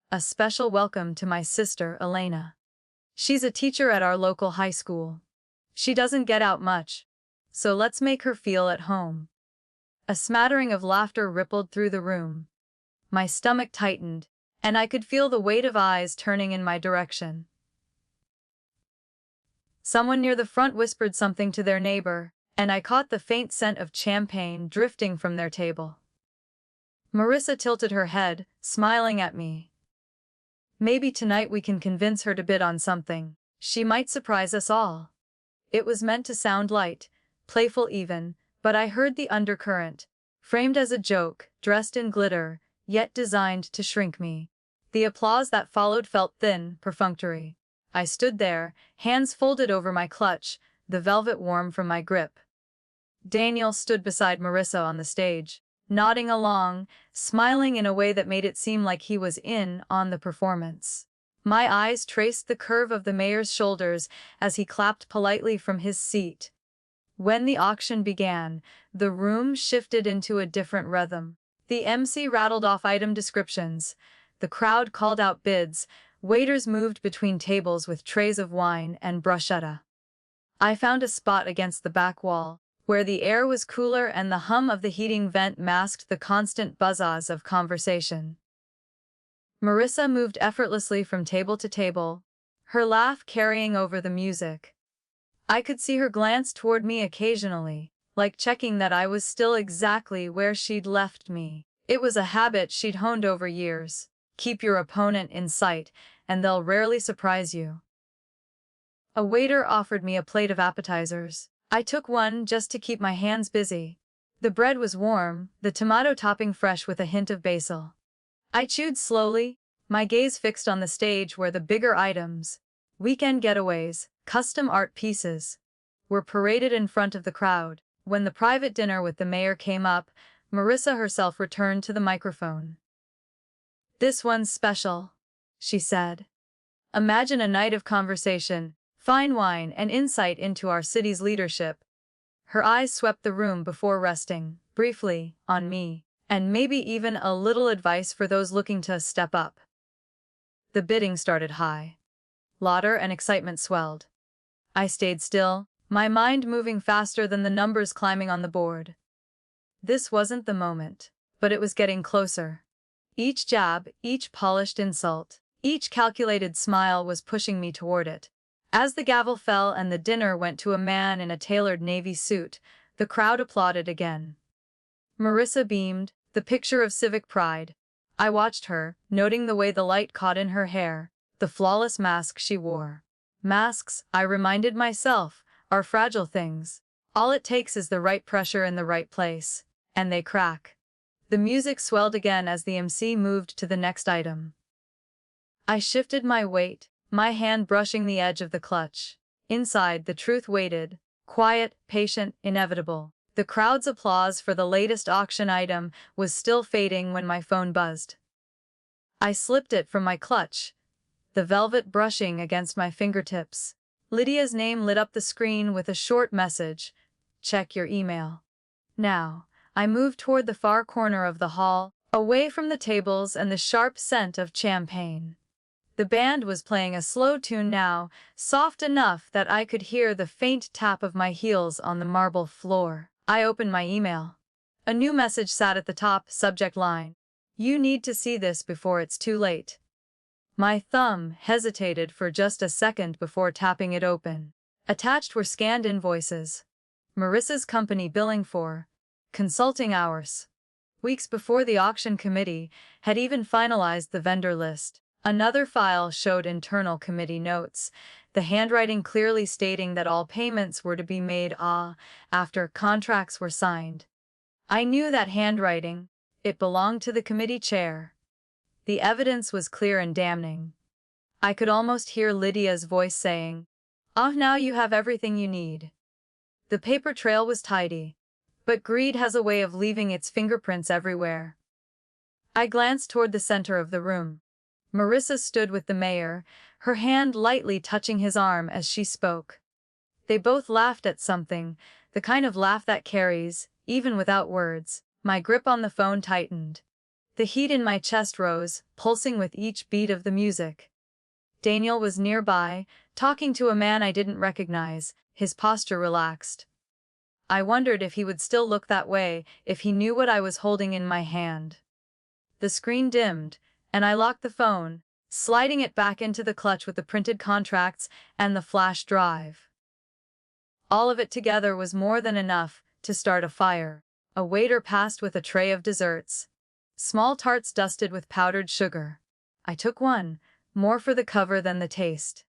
"a special welcome to my sister, Elena. She's a teacher at our local high school. She doesn't get out much, so let's make her feel at home." A smattering of laughter rippled through the room. My stomach tightened, and I could feel the weight of eyes turning in my direction. Someone near the front whispered something to their neighbor, and I caught the faint scent of champagne drifting from their table. Marissa tilted her head, smiling at me. "Maybe tonight we can convince her to bid on something. She might surprise us all." It was meant to sound light, playful even, but I heard the undercurrent, framed as a joke, dressed in glitter, yet designed to shrink me. The applause that followed felt thin, perfunctory. I stood there, hands folded over my clutch, the velvet warm from my grip. Daniel stood beside Marissa on the stage, nodding along, smiling in a way that made it seem like he was in on the performance. My eyes traced the curve of the mayor's shoulders as he clapped politely from his seat. When the auction began, the room shifted into a different rhythm. The MC rattled off item descriptions. The crowd called out bids. Waiters moved between tables with trays of wine and bruschetta. I found a spot against the back wall, where the air was cooler and the hum of the heating vent masked the constant buzzsaws of conversation. Marissa moved effortlessly from table to table, her laugh carrying over the music. I could see her glance toward me occasionally, like checking that I was still exactly where she'd left me. It was a habit she'd honed over years. Keep your opponent in sight, and they'll rarely surprise you. A waiter offered me a plate of appetizers. I took one just to keep my hands busy. The bread was warm, the tomato topping fresh with a hint of basil. I chewed slowly, my gaze fixed on the stage where the bigger items, weekend getaways, custom art pieces, were paraded in front of the crowd. When the private dinner with the mayor came up, Marissa herself returned to the microphone. "This one's special," she said. "Imagine a night of conversation, fine wine, and insight into our city's leadership." Her eyes swept the room before resting, briefly, on me, and maybe even a little advice for those looking to step up. The bidding started high. Laughter and excitement swelled. I stayed still, my mind moving faster than the numbers climbing on the board. This wasn't the moment, but it was getting closer. Each jab, each polished insult, each calculated smile was pushing me toward it. As the gavel fell and the dinner went to a man in a tailored navy suit, the crowd applauded again. Marissa beamed, the picture of civic pride. I watched her, noting the way the light caught in her hair, the flawless mask she wore. Masks, I reminded myself, are fragile things. All it takes is the right pressure in the right place, and they crack. The music swelled again as the MC moved to the next item. I shifted my weight, my hand brushing the edge of the clutch. Inside, the truth waited, quiet, patient, inevitable. The crowd's applause for the latest auction item was still fading when my phone buzzed. I slipped it from my clutch, the velvet brushing against my fingertips. Lydia's name lit up the screen with a short message: "Check your email." Now, I moved toward the far corner of the hall, away from the tables and the sharp scent of champagne. The band was playing a slow tune now, soft enough that I could hear the faint tap of my heels on the marble floor. I opened my email. A new message sat at the top, subject line: You need to see this before it's too late. My thumb hesitated for just a second before tapping it open. Attached were scanned invoices. Marissa's company billing for consulting hours. Weeks before the auction committee had even finalized the vendor list. Another file showed internal committee notes, the handwriting clearly stating that all payments were to be made after contracts were signed. I knew that handwriting. It belonged to the committee chair. The evidence was clear and damning. I could almost hear Lydia's voice saying, now you have everything you need." The paper trail was tidy, but greed has a way of leaving its fingerprints everywhere. I glanced toward the center of the room. Marissa stood with the mayor, her hand lightly touching his arm as she spoke. They both laughed at something, the kind of laugh that carries, even without words. My grip on the phone tightened. The heat in my chest rose, pulsing with each beat of the music. Daniel was nearby, talking to a man I didn't recognize, his posture relaxed. I wondered if he would still look that way if he knew what I was holding in my hand. The screen dimmed, and I locked the phone, sliding it back into the clutch with the printed contracts and the flash drive. All of it together was more than enough to start a fire. A waiter passed with a tray of desserts. Small tarts dusted with powdered sugar. I took one, more for the cover than the taste.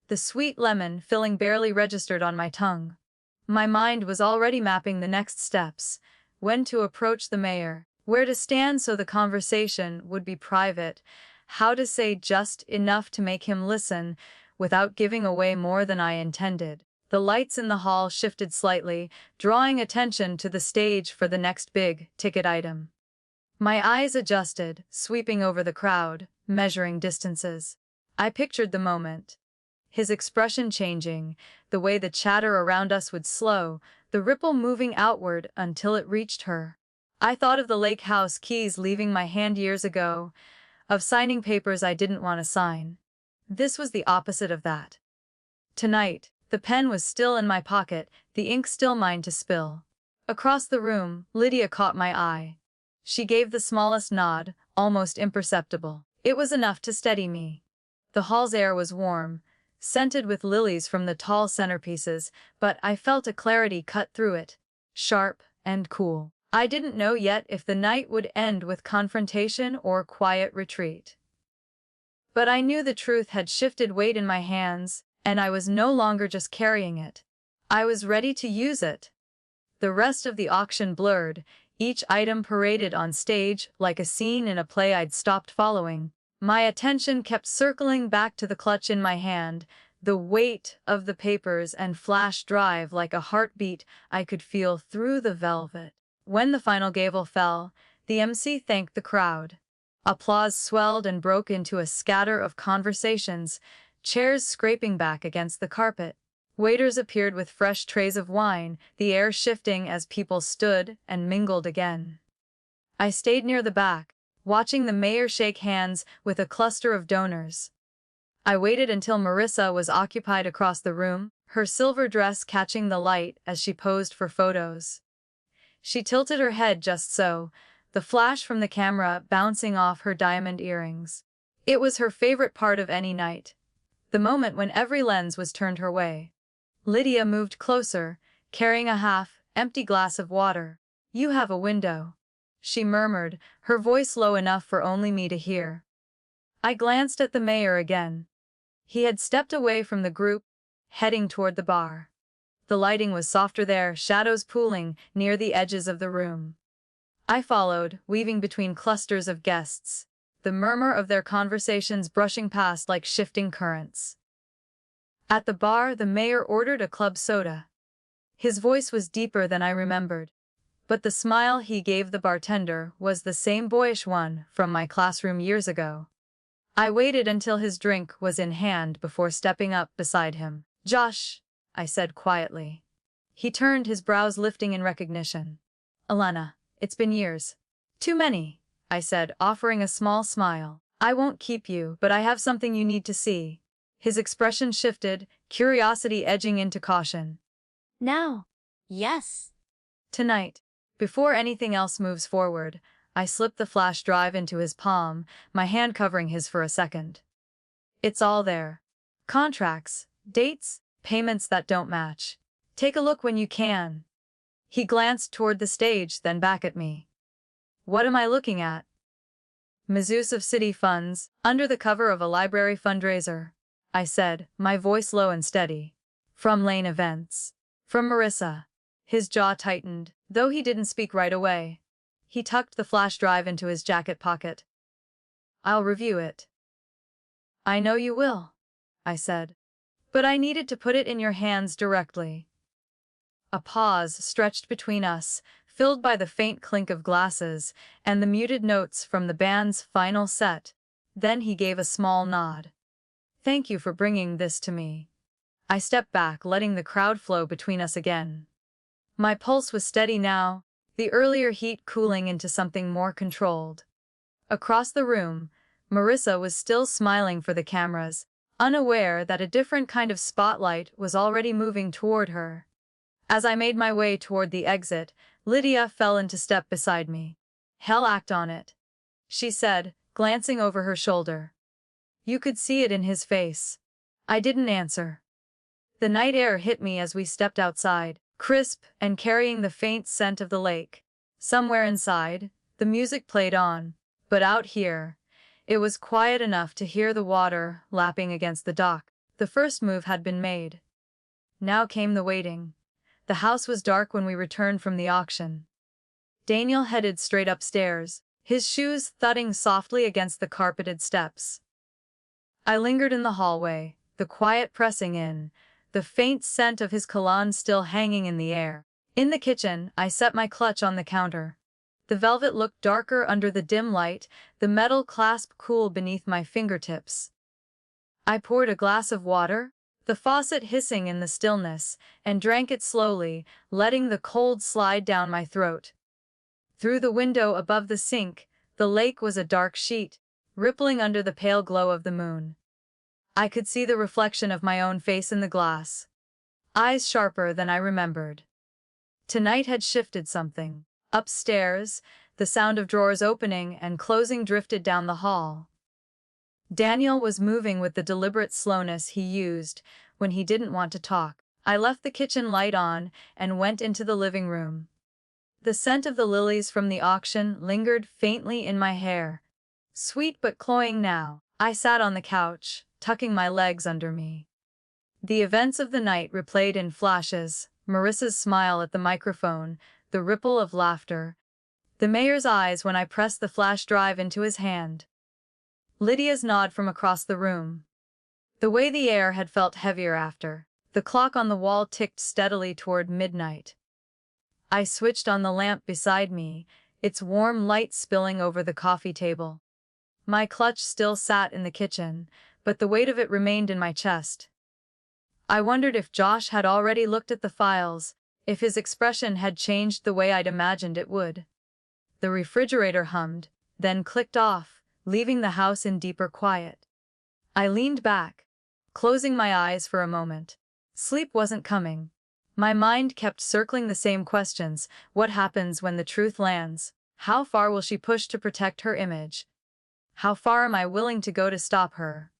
The sweet lemon filling barely registered on my tongue. My mind was already mapping the next steps, when to approach the mayor, where to stand so the conversation would be private, how to say just enough to make him listen without giving away more than I intended. The lights in the hall shifted slightly, drawing attention to the stage for the next big-ticket item. My eyes adjusted, sweeping over the crowd, measuring distances. I pictured the moment. His expression changing, the way the chatter around us would slow, the ripple moving outward until it reached her. I thought of the lake house keys leaving my hand years ago, of signing papers I didn't want to sign. This was the opposite of that. Tonight, the pen was still in my pocket, the ink still mine to spill. Across the room, Lydia caught my eye. She gave the smallest nod, almost imperceptible. It was enough to steady me. The hall's air was warm, scented with lilies from the tall centerpieces, but I felt a clarity cut through it, sharp and cool. I didn't know yet if the night would end with confrontation or quiet retreat. But I knew the truth had shifted weight in my hands, and I was no longer just carrying it. I was ready to use it. The rest of the auction blurred, each item paraded on stage like a scene in a play I'd stopped following. My attention kept circling back to the clutch in my hand, the weight of the papers and flash drive like a heartbeat I could feel through the velvet. When the final gavel fell, the MC thanked the crowd. Applause swelled and broke into a scatter of conversations, chairs scraping back against the carpet. Waiters appeared with fresh trays of wine, the air shifting as people stood and mingled again. I stayed near the back, watching the mayor shake hands with a cluster of donors. I waited until Marissa was occupied across the room, her silver dress catching the light as she posed for photos. She tilted her head just so, the flash from the camera bouncing off her diamond earrings. It was her favorite part of any night. The moment when every lens was turned her way. Lydia moved closer, carrying a half-empty glass of water. "You have a window," she murmured, her voice low enough for only me to hear. I glanced at the mayor again. He had stepped away from the group, heading toward the bar. The lighting was softer there, shadows pooling near the edges of the room. I followed, weaving between clusters of guests, the murmur of their conversations brushing past like shifting currents. At the bar, the mayor ordered a club soda. His voice was deeper than I remembered, but the smile he gave the bartender was the same boyish one from my classroom years ago. I waited until his drink was in hand before stepping up beside him. "Josh," I said quietly. He turned, his brows lifting in recognition. "Elena, it's been years." "Too many," I said, offering a small smile. "I won't keep you, but I have something you need to see." His expression shifted, curiosity edging into caution. "Now?" "Yes." "Tonight. Before anything else moves forward, I slipped the flash drive into his palm, my hand covering his for a second. It's all there. Contracts, dates, payments that don't match. Take a look when you can. He glanced toward the stage, then back at me. What am I looking at? Misuse of city funds, under the cover of a library fundraiser, I said, my voice low and steady. From Lane Events. From Marissa. His jaw tightened, though he didn't speak right away. He tucked the flash drive into his jacket pocket. I'll review it. I know you will, I said. But I needed to put it in your hands directly. A pause stretched between us, filled by the faint clink of glasses and the muted notes from the band's final set. Then he gave a small nod. Thank you for bringing this to me. I stepped back, letting the crowd flow between us again. My pulse was steady now, the earlier heat cooling into something more controlled. Across the room, Marissa was still smiling for the cameras, unaware that a different kind of spotlight was already moving toward her. As I made my way toward the exit, Lydia fell into step beside me. Hell, act on it, she said, glancing over her shoulder. You could see it in his face. I didn't answer. The night air hit me as we stepped outside, crisp and carrying the faint scent of the lake. Somewhere inside, the music played on, but out here, it was quiet enough to hear the water lapping against the dock. The first move had been made. Now came the waiting. The house was dark when we returned from the auction. Daniel headed straight upstairs, his shoes thudding softly against the carpeted steps. I lingered in the hallway, the quiet pressing in, the faint scent of his cologne still hanging in the air. In the kitchen, I set my clutch on the counter. The velvet looked darker under the dim light, the metal clasp cool beneath my fingertips. I poured a glass of water, the faucet hissing in the stillness, and drank it slowly, letting the cold slide down my throat. Through the window above the sink, the lake was a dark sheet, rippling under the pale glow of the moon. I could see the reflection of my own face in the glass. Eyes sharper than I remembered. Tonight had shifted something. Upstairs, the sound of drawers opening and closing drifted down the hall. Daniel was moving with the deliberate slowness he used when he didn't want to talk. I left the kitchen light on and went into the living room. The scent of the lilies from the auction lingered faintly in my hair. Sweet but cloying now. I sat on the couch, tucking my legs under me. The events of the night replayed in flashes, Marissa's smile at the microphone, the ripple of laughter, the mayor's eyes when I pressed the flash drive into his hand. Lydia's nod from across the room. The way the air had felt heavier after. The clock on the wall ticked steadily toward midnight. I switched on the lamp beside me, its warm light spilling over the coffee table. My clutch still sat in the kitchen, but the weight of it remained in my chest. I wondered if Josh had already looked at the files, if his expression had changed the way I'd imagined it would. The refrigerator hummed, then clicked off, leaving the house in deeper quiet. I leaned back, closing my eyes for a moment. Sleep wasn't coming. My mind kept circling the same questions. What happens when the truth lands? How far will she push to protect her image? How far am I willing to go to stop her?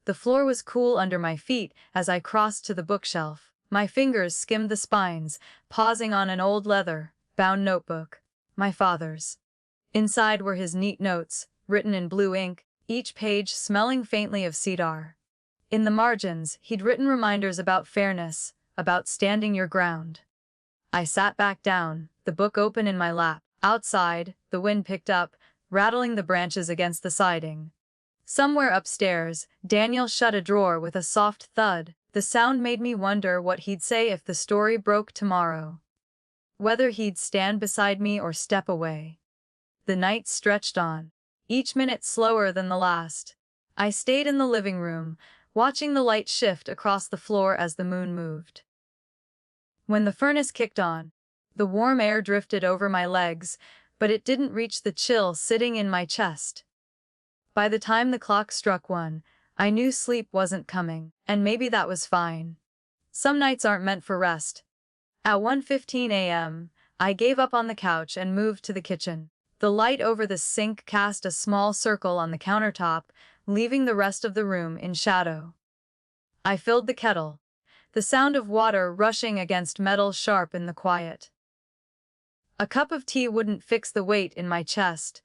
The floor was cool under my feet as I crossed to the bookshelf. My fingers skimmed the spines, pausing on an old leather-bound notebook. My father's. Inside were his neat notes, written in blue ink, each page smelling faintly of cedar. In the margins, he'd written reminders about fairness, about standing your ground. I sat back down, the book open in my lap. Outside, the wind picked up, rattling the branches against the siding. Somewhere upstairs, Daniel shut a drawer with a soft thud. The sound made me wonder what he'd say if the story broke tomorrow. Whether he'd stand beside me or step away. The night stretched on, each minute slower than the last. I stayed in the living room, watching the light shift across the floor as the moon moved. When the furnace kicked on, the warm air drifted over my legs, but it didn't reach the chill sitting in my chest. By the time the clock struck 1, I knew sleep wasn't coming, and maybe that was fine. Some nights aren't meant for rest. At 1:15 a.m., I gave up on the couch and moved to the kitchen. The light over the sink cast a small circle on the countertop, leaving the rest of the room in shadow. I filled the kettle, the sound of water rushing against metal sharp in the quiet. A cup of tea wouldn't fix the weight in my chest,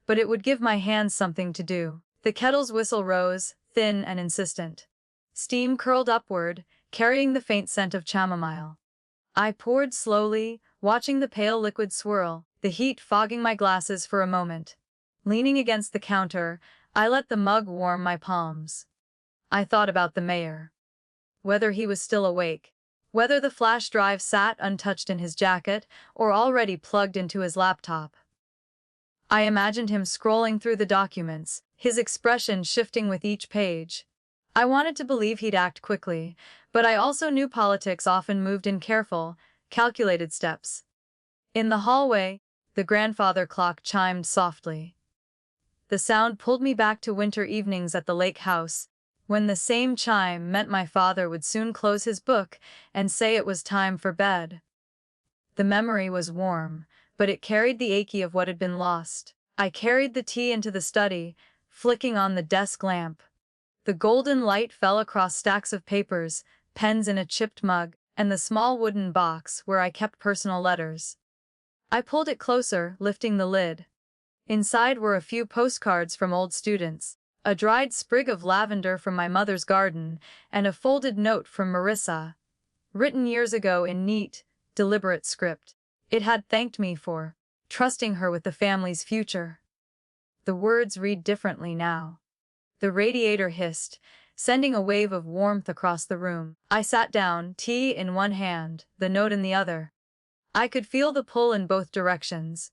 but it would give my hands something to do. The kettle's whistle rose, thin and insistent. Steam curled upward, carrying the faint scent of chamomile. I poured slowly, watching the pale liquid swirl, the heat fogging my glasses for a moment. Leaning against the counter, I let the mug warm my palms. I thought about the mayor. Whether he was still awake, whether the flash drive sat untouched in his jacket or already plugged into his laptop. I imagined him scrolling through the documents, his expression shifting with each page. I wanted to believe he'd act quickly, but I also knew politics often moved in careful, calculated steps. In the hallway, the grandfather clock chimed softly. The sound pulled me back to winter evenings at the lake house, when the same chime meant my father would soon close his book and say it was time for bed. The memory was warm, but it carried the achy of what had been lost. I carried the tea into the study, flicking on the desk lamp. The golden light fell across stacks of papers, pens in a chipped mug, and the small wooden box where I kept personal letters. I pulled it closer, lifting the lid. Inside were a few postcards from old students, a dried sprig of lavender from my mother's garden, and a folded note from Marissa, written years ago in neat, deliberate script. It had thanked me for trusting her with the family's future. The words read differently now. The radiator hissed, sending a wave of warmth across the room. I sat down, tea in one hand, the note in the other. I could feel the pull in both directions.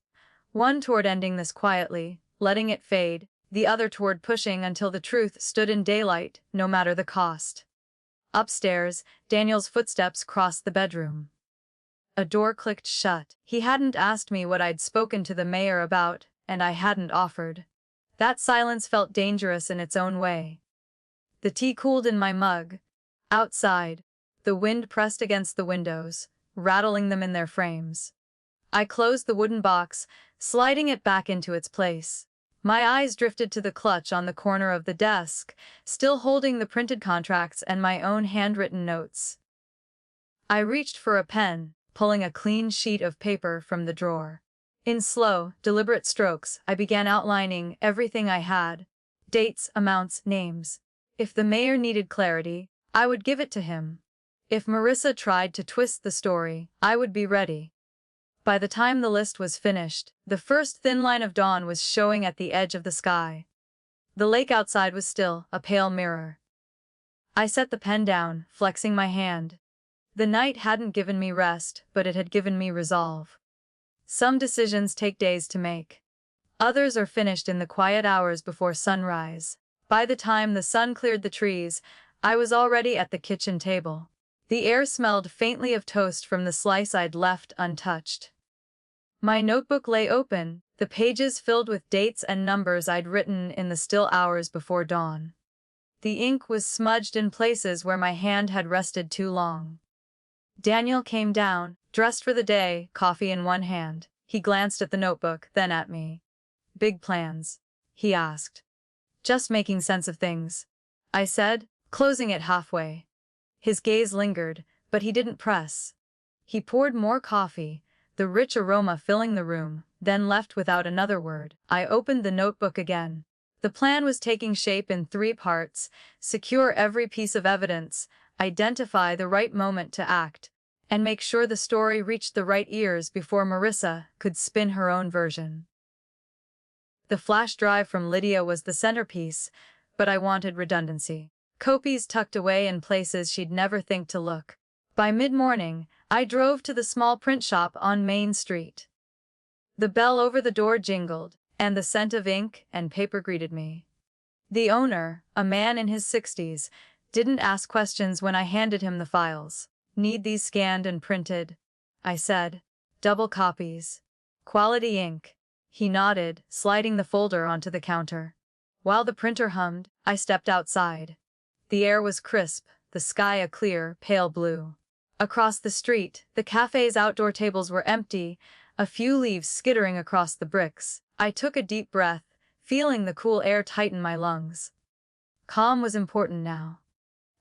One toward ending this quietly, letting it fade, the other toward pushing until the truth stood in daylight, no matter the cost. Upstairs, Daniel's footsteps crossed the bedroom. A door clicked shut. He hadn't asked me what I'd spoken to the mayor about, and I hadn't offered. That silence felt dangerous in its own way. The tea cooled in my mug. Outside, the wind pressed against the windows, rattling them in their frames. I closed the wooden box, sliding it back into its place. My eyes drifted to the clutch on the corner of the desk, still holding the printed contracts and my own handwritten notes. I reached for a pen, pulling a clean sheet of paper from the drawer. In slow, deliberate strokes, I began outlining everything I had: dates, amounts, names. If the mayor needed clarity, I would give it to him. If Marissa tried to twist the story, I would be ready. By the time the list was finished, the first thin line of dawn was showing at the edge of the sky. The lake outside was still, a pale mirror. I set the pen down, flexing my hand. The night hadn't given me rest, but it had given me resolve. Some decisions take days to make. Others are finished in the quiet hours before sunrise. By the time the sun cleared the trees, I was already at the kitchen table. The air smelled faintly of toast from the slice I'd left untouched. My notebook lay open, the pages filled with dates and numbers I'd written in the still hours before dawn. The ink was smudged in places where my hand had rested too long. Daniel came down, dressed for the day, coffee in one hand. He glanced at the notebook, then at me. "Big plans?" he asked. "Just making sense of things," I said, closing it halfway. His gaze lingered, but he didn't press. He poured more coffee, the rich aroma filling the room, then left without another word. I opened the notebook again. The plan was taking shape in 3 parts: secure every piece of evidence, identify the right moment to act, and make sure the story reached the right ears before Marissa could spin her own version. The flash drive from Lydia was the centerpiece, but I wanted redundancy. Copies tucked away in places she'd never think to look. By mid-morning, I drove to the small print shop on Main Street. The bell over the door jingled, and the scent of ink and paper greeted me. The owner, a man in his 60s, didn't ask questions when I handed him the files. "Need these scanned and printed?" I said. "Double copies. Quality ink." He nodded, sliding the folder onto the counter. While the printer hummed, I stepped outside. The air was crisp, the sky a clear, pale blue. Across the street, the cafe's outdoor tables were empty, a few leaves skittering across the bricks. I took a deep breath, feeling the cool air tighten my lungs. Calm was important now.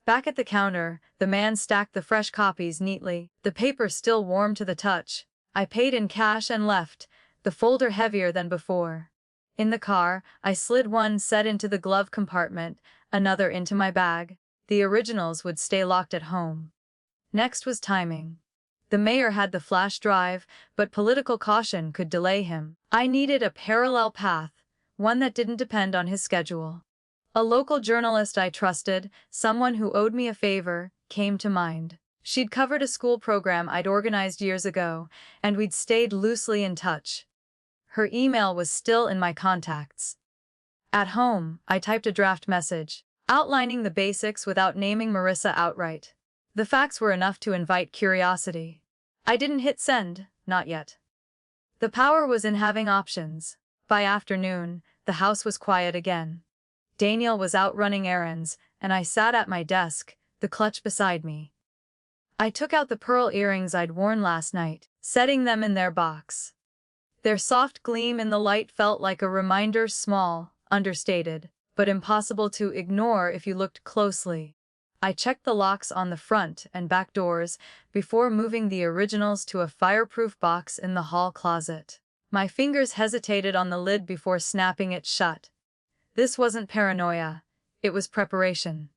Back at the counter, the man stacked the fresh copies neatly, the paper still warm to the touch. I paid in cash and left, the folder heavier than before. In the car, I slid one set into the glove compartment, another into my bag. The originals would stay locked at home. Next was timing. The mayor had the flash drive, but political caution could delay him. I needed a parallel path, one that didn't depend on his schedule. A local journalist I trusted, someone who owed me a favor, came to mind. She'd covered a school program I'd organized years ago, and we'd stayed loosely in touch. Her email was still in my contacts. At home, I typed a draft message, outlining the basics without naming Marissa outright. The facts were enough to invite curiosity. I didn't hit send, not yet. The power was in having options. By afternoon, the house was quiet again. Daniel was out running errands, and I sat at my desk, the clutch beside me. I took out the pearl earrings I'd worn last night, setting them in their box. Their soft gleam in the light felt like a reminder, small, understated, but impossible to ignore if you looked closely. I checked the locks on the front and back doors before moving the originals to a fireproof box in the hall closet. My fingers hesitated on the lid before snapping it shut. This wasn't paranoia, it was preparation.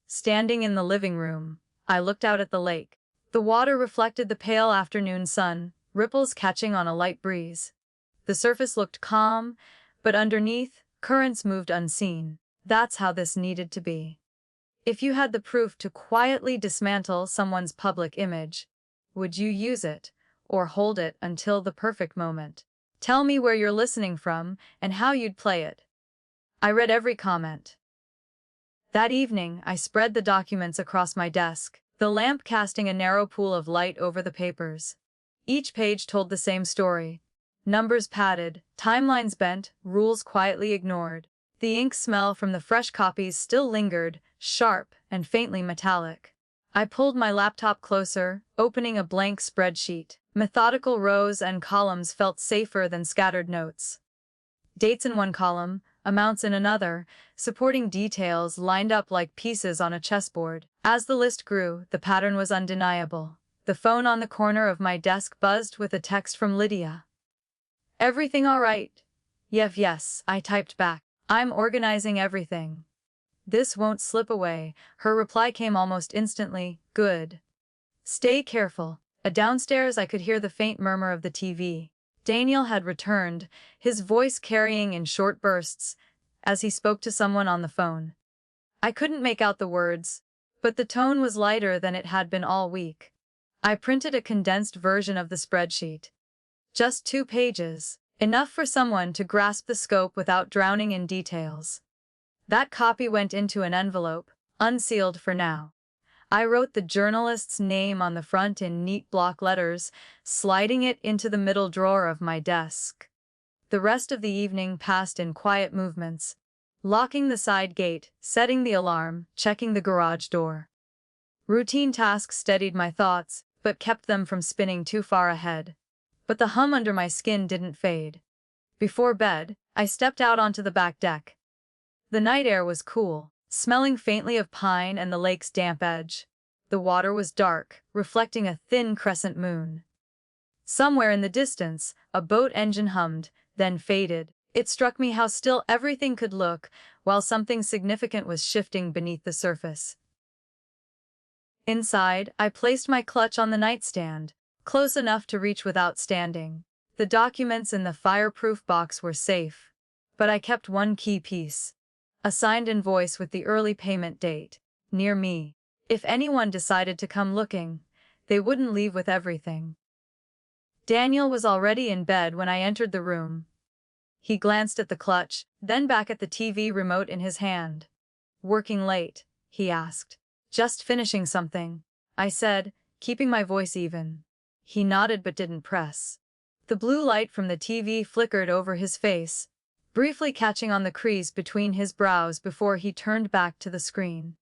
Standing in the living room, I looked out at the lake. The water reflected the pale afternoon sun, ripples catching on a light breeze. The surface looked calm, but underneath, currents moved unseen. That's how this needed to be. If you had the proof to quietly dismantle someone's public image, would you use it, or hold it until the perfect moment? Tell me where you're listening from and how you'd play it. I read every comment. That evening, I spread the documents across my desk, the lamp casting a narrow pool of light over the papers. Each page told the same story. Numbers padded, timelines bent, rules quietly ignored. The ink smell from the fresh copies still lingered, sharp and faintly metallic. I pulled my laptop closer, opening a blank spreadsheet. Methodical rows and columns felt safer than scattered notes. Dates in one column, amounts in another, supporting details lined up like pieces on a chessboard. As the list grew, the pattern was undeniable. The phone on the corner of my desk buzzed with a text from Lydia. "Everything all right?" Yes, I typed back. "I'm organizing everything. This won't slip away." Her reply came almost instantly. "Good. Stay careful." Downstairs I could hear the faint murmur of the TV. Daniel had returned, his voice carrying in short bursts, as he spoke to someone on the phone. I couldn't make out the words, but the tone was lighter than it had been all week. I printed a condensed version of the spreadsheet. Just 2 pages, enough for someone to grasp the scope without drowning in details. That copy went into an envelope, unsealed for now. I wrote the journalist's name on the front in neat block letters, sliding it into the middle drawer of my desk. The rest of the evening passed in quiet movements, locking the side gate, setting the alarm, checking the garage door. Routine tasks steadied my thoughts, but kept them from spinning too far ahead. But the hum under my skin didn't fade. Before bed, I stepped out onto the back deck. The night air was cool, smelling faintly of pine and the lake's damp edge. The water was dark, reflecting a thin crescent moon. Somewhere in the distance, a boat engine hummed, then faded. It struck me how still everything could look, while something significant was shifting beneath the surface. Inside, I placed my clutch on the nightstand, close enough to reach without standing. The documents in the fireproof box were safe, but I kept one key piece. A signed invoice with the early payment date, near me. If anyone decided to come looking, they wouldn't leave with everything. Daniel was already in bed when I entered the room. He glanced at the clutch, then back at the TV remote in his hand. "Working late?" he asked. "Just finishing something," I said, keeping my voice even. He nodded but didn't press. The blue light from the TV flickered over his face, briefly catching on the crease between his brows before he turned back to the screen.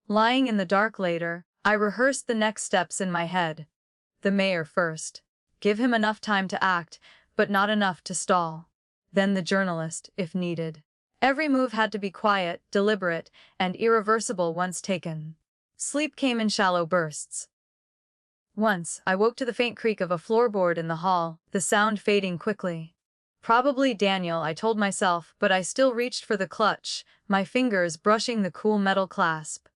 Lying in the dark later, I rehearsed the next steps in my head. The mayor first. Give him enough time to act, but not enough to stall. then the journalist, if needed. Every move had to be quiet, deliberate, and irreversible once taken. Sleep came in shallow bursts. Once, I woke to the faint creak of a floorboard in the hall, the sound fading quickly. Probably Daniel, I told myself, but I still reached for the clutch, my fingers brushing the cool metal clasp.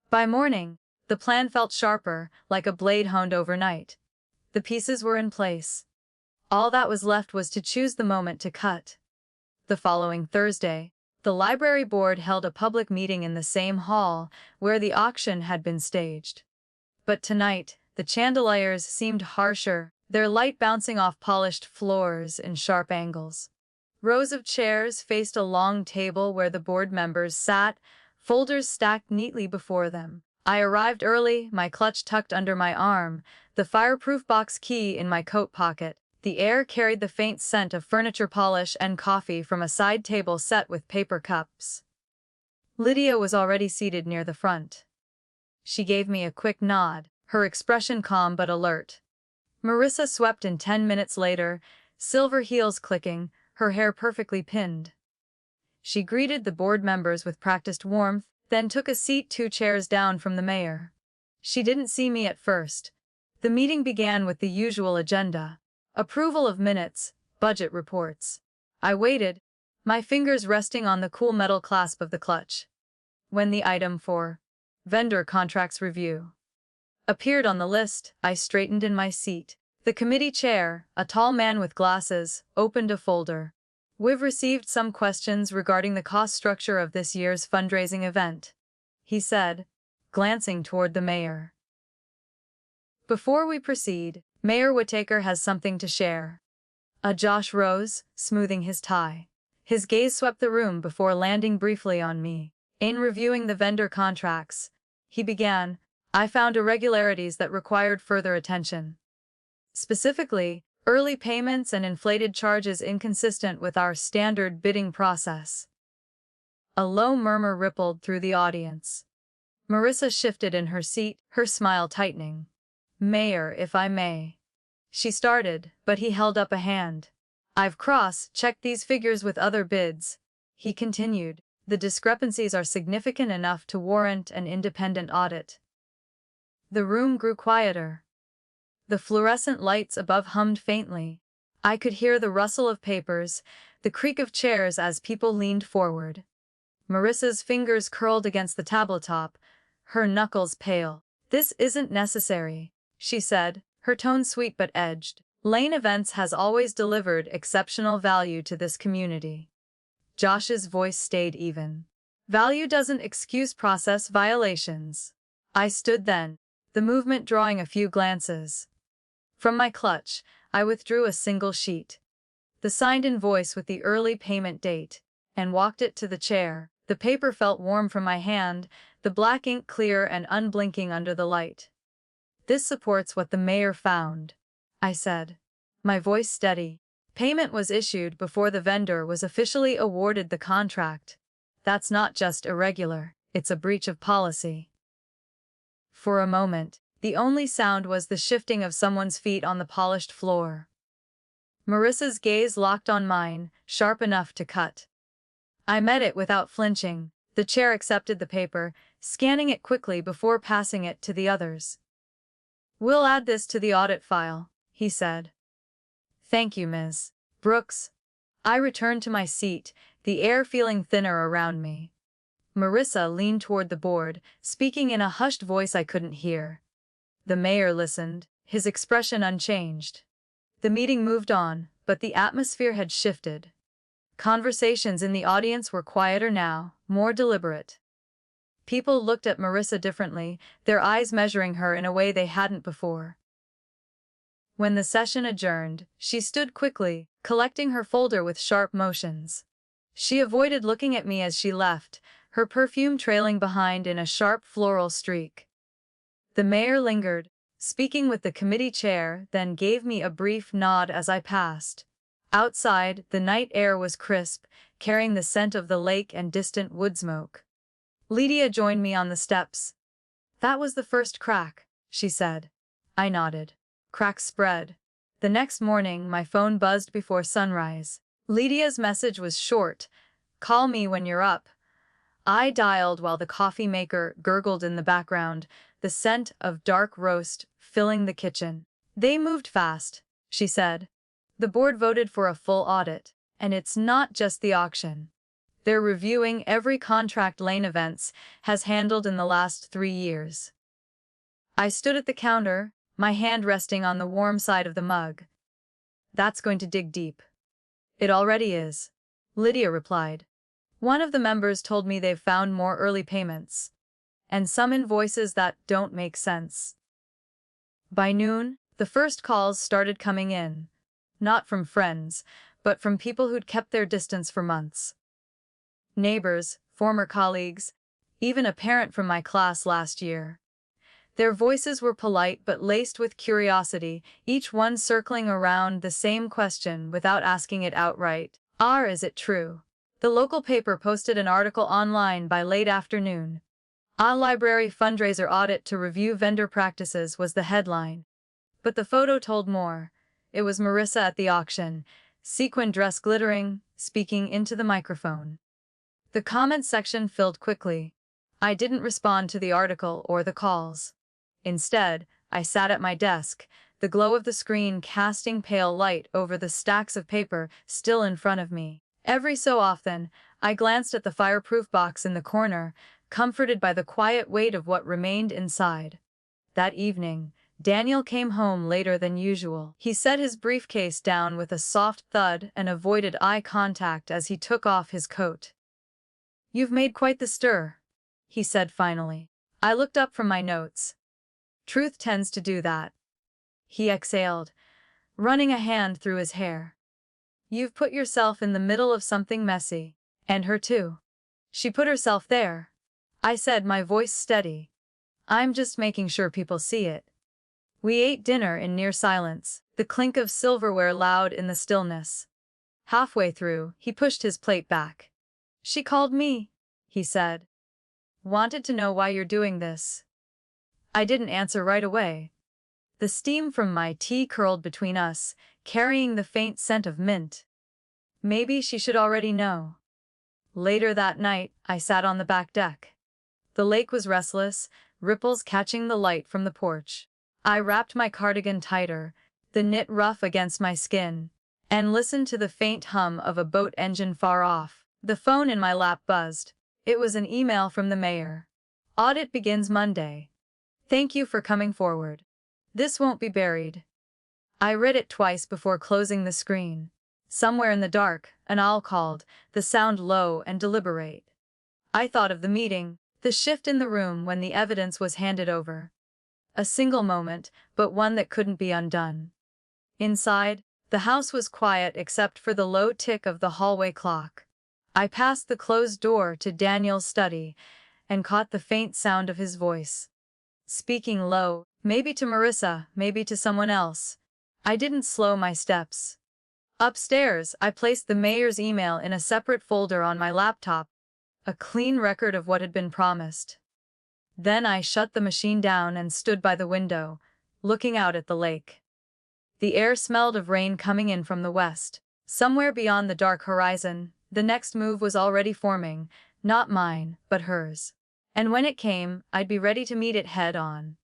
By morning, the plan felt sharper, like a blade honed overnight. The pieces were in place. All that was left was to choose the moment to cut. The following Thursday, the library board held a public meeting in the same hall where the auction had been staged. But tonight, the chandeliers seemed harsher, their light bouncing off polished floors in sharp angles. Rows of chairs faced a long table where the board members sat, folders stacked neatly before them. I arrived early, my clutch tucked under my arm, the fireproof box key in my coat pocket. The air carried the faint scent of furniture polish and coffee from a side table set with paper cups. Lydia was already seated near the front. She gave me a quick nod, her expression calm but alert. Marissa swept in 10 minutes later, silver heels clicking, her hair perfectly pinned. She greeted the board members with practiced warmth, then took a seat 2 chairs down from the mayor. She didn't see me at first. The meeting began with the usual agenda. Approval of minutes, budget reports. I waited, my fingers resting on the cool metal clasp of the clutch. When the item for vendor contracts review appeared on the list, I straightened in my seat. The committee chair, a tall man with glasses, opened a folder. "We've received some questions regarding the cost structure of this year's fundraising event," he said, glancing toward the mayor. "Before we proceed, Mayor Whittaker has something to share." Josh rose, smoothing his tie. His gaze swept the room before landing briefly on me. "In reviewing the vendor contracts," he began, "I found irregularities that required further attention. Specifically, early payments and inflated charges inconsistent with our standard bidding process." A low murmur rippled through the audience. Marissa shifted in her seat, her smile tightening. "Mayor, if I may." She started, but he held up a hand. "I've cross-checked these figures with other bids," he continued. "The discrepancies are significant enough to warrant an independent audit." The room grew quieter. The fluorescent lights above hummed faintly. I could hear the rustle of papers, the creak of chairs as people leaned forward. Marissa's fingers curled against the tabletop, her knuckles pale. "This isn't necessary," she said, her tone sweet but edged. "Lane Events has always delivered exceptional value to this community." Josh's voice stayed even. "Value doesn't excuse process violations." I stood then, the movement drawing a few glances. From my clutch, I withdrew a single sheet, the signed invoice with the early payment date, and walked it to the chair. The paper felt warm from my hand, the black ink clear and unblinking under the light. "This supports what the mayor found," I said, my voice steady. "Payment was issued before the vendor was officially awarded the contract. That's not just irregular, it's a breach of policy." For a moment, the only sound was the shifting of someone's feet on the polished floor. Marissa's gaze locked on mine, sharp enough to cut. I met it without flinching. The chair accepted the paper, scanning it quickly before passing it to the others. "We'll add this to the audit file," he said. "Thank you, Ms. Brooks." I returned to my seat, the air feeling thinner around me. Marissa leaned toward the board, speaking in a hushed voice I couldn't hear. The mayor listened, his expression unchanged. The meeting moved on, but the atmosphere had shifted. Conversations in the audience were quieter now, more deliberate. People looked at Marissa differently, their eyes measuring her in a way they hadn't before. When the session adjourned, she stood quickly, collecting her folder with sharp motions. She avoided looking at me as she left, her perfume trailing behind in a sharp floral streak. The mayor lingered, speaking with the committee chair, then gave me a brief nod as I passed. Outside, the night air was crisp, carrying the scent of the lake and distant wood smoke. Lydia joined me on the steps. "That was the first crack," she said. I nodded. Cracks spread. The next morning, my phone buzzed before sunrise. Lydia's message was short. Call me when you're up. I dialed while the coffee maker gurgled in the background, the scent of dark roast filling the kitchen. They moved fast, she said. The board voted for a full audit, and it's not just the auction. They're reviewing every contract Lane Events has handled in the last 3 years. I stood at the counter, my hand resting on the warm side of the mug. That's going to dig deep. It already is, Lydia replied. One of the members told me they've found more early payments, and some invoices that don't make sense. By noon, the first calls started coming in, not from friends, but from people who'd kept their distance for months. Neighbors, former colleagues, even a parent from my class last year. Their voices were polite but laced with curiosity, each one circling around the same question without asking it outright. Is it true? The local paper posted an article online by late afternoon. A library fundraiser audit to review vendor practices was the headline. But the photo told more. It was Marissa at the auction, sequin dress glittering, speaking into the microphone. The comment section filled quickly. I didn't respond to the article or the calls. Instead, I sat at my desk, the glow of the screen casting pale light over the stacks of paper still in front of me. Every so often, I glanced at the fireproof box in the corner, comforted by the quiet weight of what remained inside. That evening, Daniel came home later than usual. He set his briefcase down with a soft thud and avoided eye contact as he took off his coat. "You've made quite the stir," he said finally. I looked up from my notes. "Truth tends to do that," he exhaled, running a hand through his hair. "You've put yourself in the middle of something messy. And her too." "She put herself there," I said, my voice steady. "I'm just making sure people see it." We ate dinner in near silence, the clink of silverware loud in the stillness. Halfway through, he pushed his plate back. "She called me," he said. "Wanted to know why you're doing this." I didn't answer right away. The steam from my tea curled between us, carrying the faint scent of mint. Maybe she should already know. Later that night, I sat on the back deck. The lake was restless, ripples catching the light from the porch. I wrapped my cardigan tighter, the knit rough against my skin, and listened to the faint hum of a boat engine far off. The phone in my lap buzzed. It was an email from the mayor. "Audit begins Monday. Thank you for coming forward. This won't be buried." I read it twice before closing the screen. Somewhere in the dark, an owl called, the sound low and deliberate. I thought of the meeting, the shift in the room when the evidence was handed over. A single moment, but one that couldn't be undone. Inside, the house was quiet except for the low tick of the hallway clock. I passed the closed door to Daniel's study and caught the faint sound of his voice. Speaking low, maybe to Marissa, maybe to someone else. I didn't slow my steps. Upstairs, I placed the mayor's email in a separate folder on my laptop, a clean record of what had been promised. Then I shut the machine down and stood by the window, looking out at the lake. The air smelled of rain coming in from the west. Somewhere beyond the dark horizon, the next move was already forming, not mine, but hers. And when it came, I'd be ready to meet it head-on.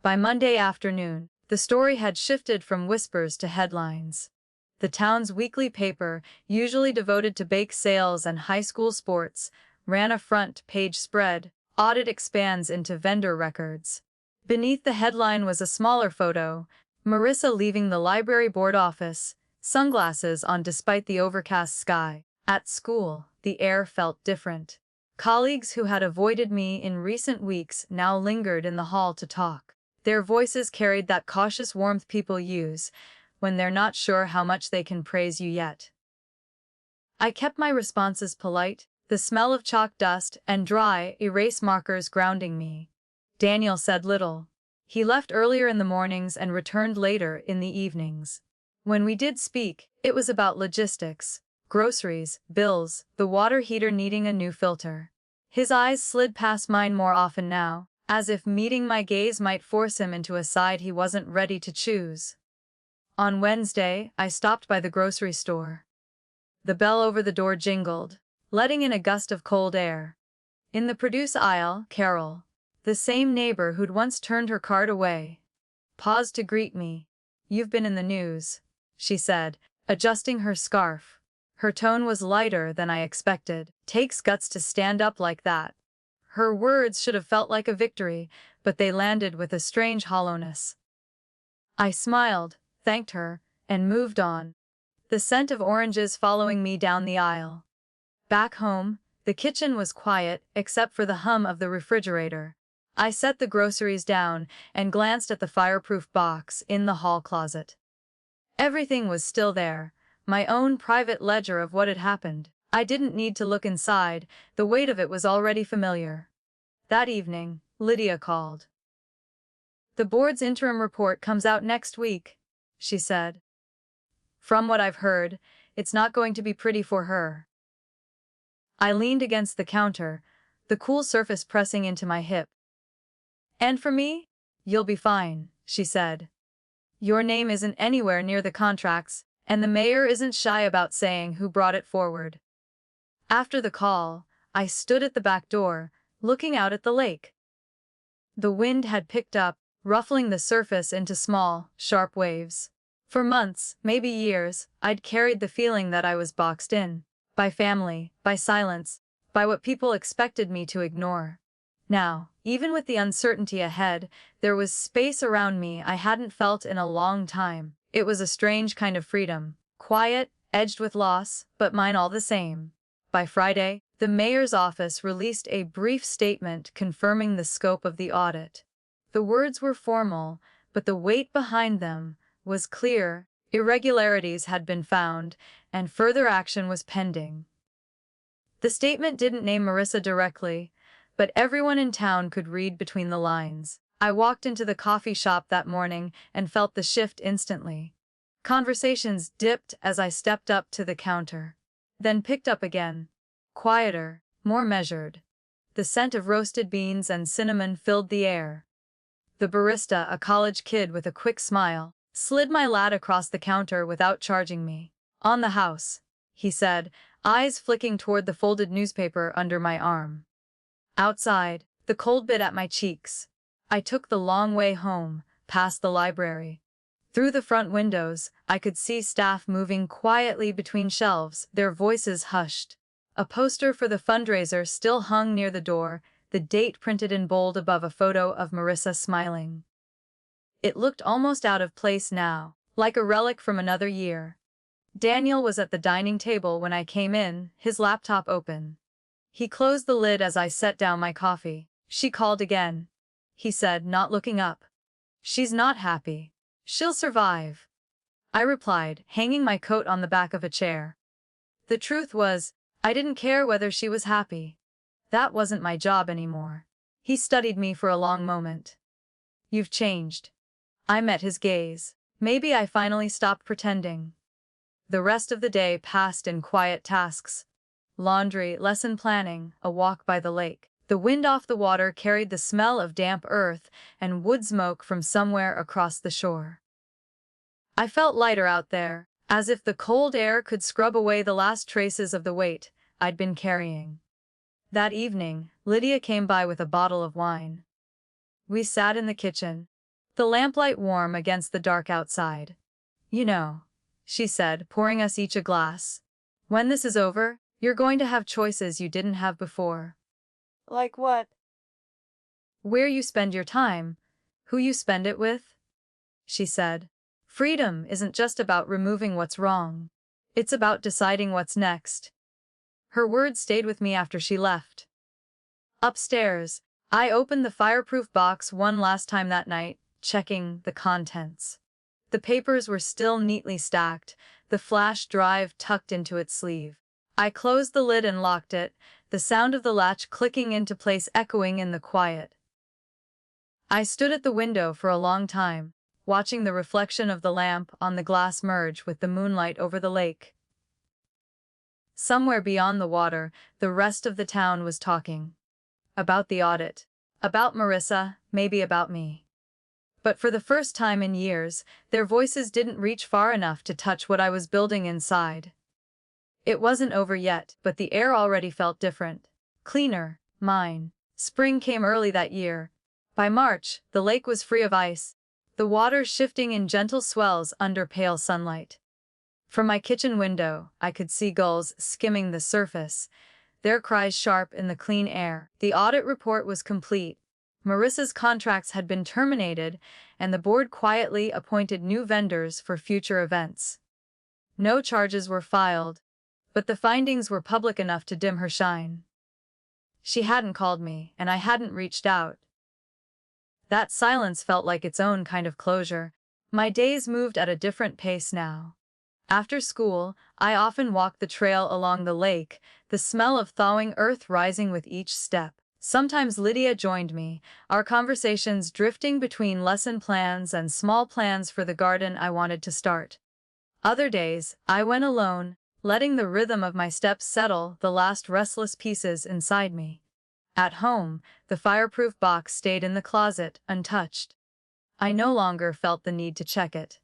By Monday afternoon, the story had shifted from whispers to headlines. The town's weekly paper, usually devoted to bake sales and high school sports, ran a front-page spread. Audit expands into vendor records. Beneath the headline was a smaller photo, Marissa leaving the library board office, sunglasses on despite the overcast sky. At school, the air felt different. Colleagues who had avoided me in recent weeks now lingered in the hall to talk. Their voices carried that cautious warmth people use when they're not sure how much they can praise you yet. I kept my responses polite, the smell of chalk dust and dry erase markers grounding me. Daniel said little. He left earlier in the mornings and returned later in the evenings. When we did speak, it was about logistics, groceries, bills, the water heater needing a new filter. His eyes slid past mine more often now, as if meeting my gaze might force him into a side he wasn't ready to choose. On Wednesday, I stopped by the grocery store. The bell over the door jingled, letting in a gust of cold air. In the produce aisle, Carol, the same neighbor who'd once turned her card away, paused to greet me. "You've been in the news," she said, adjusting her scarf. Her tone was lighter than I expected. "Takes guts to stand up like that." Her words should have felt like a victory, but they landed with a strange hollowness. I smiled, thanked her, and moved on, the scent of oranges following me down the aisle. Back home, the kitchen was quiet except for the hum of the refrigerator. I set the groceries down and glanced at the fireproof box in the hall closet. Everything was still there, my own private ledger of what had happened. I didn't need to look inside, the weight of it was already familiar. That evening, Lydia called. "The board's interim report comes out next week," she said. "From what I've heard, it's not going to be pretty for her." I leaned against the counter, the cool surface pressing into my hip. "And for me? You'll be fine," she said. "Your name isn't anywhere near the contracts, and the mayor isn't shy about saying who brought it forward." After the call, I stood at the back door, looking out at the lake. The wind had picked up, ruffling the surface into small, sharp waves. For months, maybe years, I'd carried the feeling that I was boxed in. By family, by silence, by what people expected me to ignore. Now, even with the uncertainty ahead, there was space around me I hadn't felt in a long time. It was a strange kind of freedom, quiet, edged with loss, but mine all the same. By Friday, the mayor's office released a brief statement confirming the scope of the audit. The words were formal, but the weight behind them was clear. Irregularities had been found, and further action was pending. The statement didn't name Marissa directly, but everyone in town could read between the lines. I walked into the coffee shop that morning and felt the shift instantly. Conversations dipped as I stepped up to the counter, then picked up again. Quieter, more measured. The scent of roasted beans and cinnamon filled the air. The barista, a college kid with a quick smile, slid my latte across the counter without charging me. "On the house," he said, eyes flicking toward the folded newspaper under my arm. Outside, the cold bit at my cheeks. I took the long way home, past the library. Through the front windows, I could see staff moving quietly between shelves, their voices hushed. A poster for the fundraiser still hung near the door, the date printed in bold above a photo of Marissa smiling. It looked almost out of place now, like a relic from another year. Daniel was at the dining table when I came in, his laptop open. He closed the lid as I set down my coffee. "She called again," he said, not looking up. "She's not happy. She'll survive," I replied, hanging my coat on the back of a chair. The truth was, I didn't care whether she was happy. That wasn't my job anymore. He studied me for a long moment. "You've changed." I met his gaze. Maybe I finally stopped pretending. The rest of the day passed in quiet tasks. Laundry, lesson planning, a walk by the lake. The wind off the water carried the smell of damp earth and wood smoke from somewhere across the shore. I felt lighter out there, as if the cold air could scrub away the last traces of the weight I'd been carrying. That evening, Lydia came by with a bottle of wine. We sat in the kitchen, the lamplight warm against the dark outside. "You know," she said, pouring us each a glass, "when this is over, you're going to have choices you didn't have before." Like what? "Where you spend your time, who you spend it with," she said. "Freedom isn't just about removing what's wrong. It's about deciding what's next." Her words stayed with me after she left. Upstairs, I opened the fireproof box one last time that night, checking the contents. The papers were still neatly stacked, the flash drive tucked into its sleeve. I closed the lid and locked it, the sound of the latch clicking into place echoing in the quiet. I stood at the window for a long time, watching the reflection of the lamp on the glass merge with the moonlight over the lake. Somewhere beyond the water, the rest of the town was talking. About the audit. About Marissa, maybe about me. But for the first time in years, their voices didn't reach far enough to touch what I was building inside. It wasn't over yet, but the air already felt different. Cleaner. Mine. Spring came early that year. By March, the lake was free of ice, the water shifting in gentle swells under pale sunlight. From my kitchen window, I could see gulls skimming the surface, their cries sharp in the clean air. The audit report was complete. Marissa's contracts had been terminated, and the board quietly appointed new vendors for future events. No charges were filed, but the findings were public enough to dim her shine. She hadn't called me, and I hadn't reached out. That silence felt like its own kind of closure. My days moved at a different pace now. After school, I often walked the trail along the lake, the smell of thawing earth rising with each step. Sometimes Lydia joined me, our conversations drifting between lesson plans and small plans for the garden I wanted to start. Other days, I went alone, letting the rhythm of my steps settle the last restless pieces inside me. At home, the fireproof box stayed in the closet, untouched. I no longer felt the need to check it.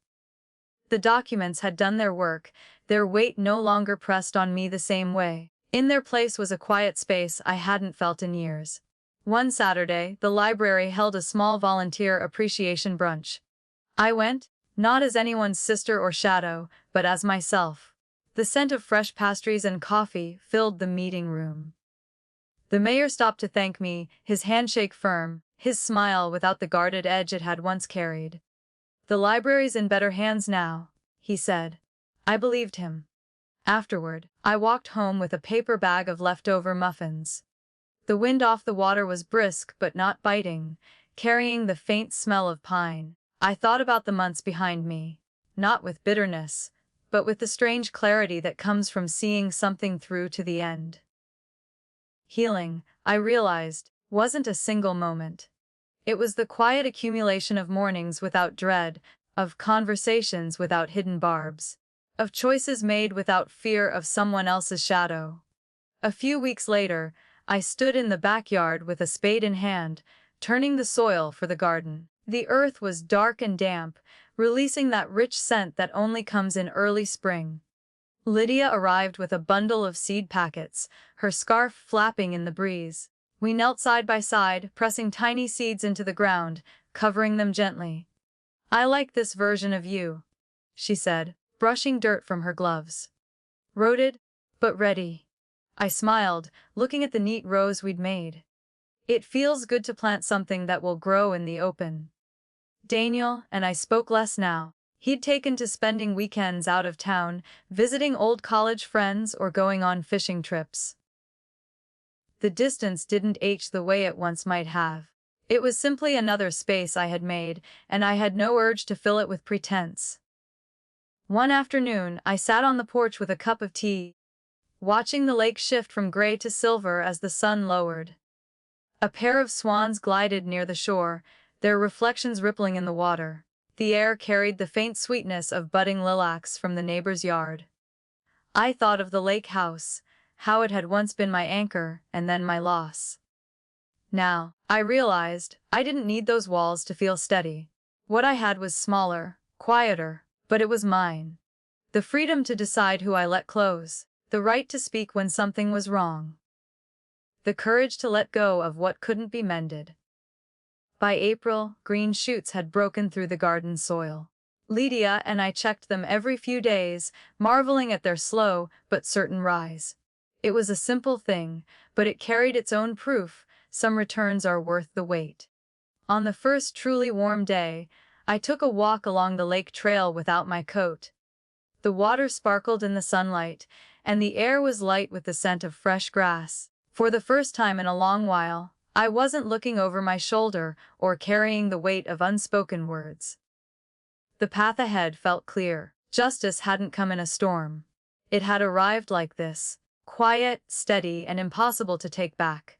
The documents had done their work, their weight no longer pressed on me the same way. In their place was a quiet space I hadn't felt in years. One Saturday, the library held a small volunteer appreciation brunch. I went, not as anyone's sister or shadow, but as myself. The scent of fresh pastries and coffee filled the meeting room. The mayor stopped to thank me, his handshake firm, his smile without the guarded edge it had once carried. "The library's in better hands now," he said. I believed him. Afterward, I walked home with a paper bag of leftover muffins. The wind off the water was brisk but not biting, carrying the faint smell of pine. I thought about the months behind me, not with bitterness, but with the strange clarity that comes from seeing something through to the end. Healing, I realized, wasn't a single moment. It was the quiet accumulation of mornings without dread, of conversations without hidden barbs, of choices made without fear of someone else's shadow. A few weeks later, I stood in the backyard with a spade in hand, turning the soil for the garden. The earth was dark and damp, releasing that rich scent that only comes in early spring. Lydia arrived with a bundle of seed packets, her scarf flapping in the breeze. We knelt side by side, pressing tiny seeds into the ground, covering them gently. "I like this version of you," she said, brushing dirt from her gloves. "Rooted, but ready." I smiled, looking at the neat rows we'd made. It feels good to plant something that will grow in the open. Daniel and I spoke less now. He'd taken to spending weekends out of town, visiting old college friends or going on fishing trips. The distance didn't ache the way it once might have. It was simply another space I had made, and I had no urge to fill it with pretense. One afternoon, I sat on the porch with a cup of tea, watching the lake shift from gray to silver as the sun lowered. A pair of swans glided near the shore, their reflections rippling in the water. The air carried the faint sweetness of budding lilacs from the neighbor's yard. I thought of the lake house, how it had once been my anchor and then my loss. Now, I realized, I didn't need those walls to feel steady. What I had was smaller, quieter, but it was mine. The freedom to decide who I let close, the right to speak when something was wrong. The courage to let go of what couldn't be mended. By April, green shoots had broken through the garden soil. Lydia and I checked them every few days, marveling at their slow but certain rise. It was a simple thing, but it carried its own proof. Some returns are worth the wait. On the first truly warm day, I took a walk along the lake trail without my coat. The water sparkled in the sunlight, and the air was light with the scent of fresh grass. For the first time in a long while, I wasn't looking over my shoulder or carrying the weight of unspoken words. The path ahead felt clear. Justice hadn't come in a storm. It had arrived like this, quiet, steady, and impossible to take back.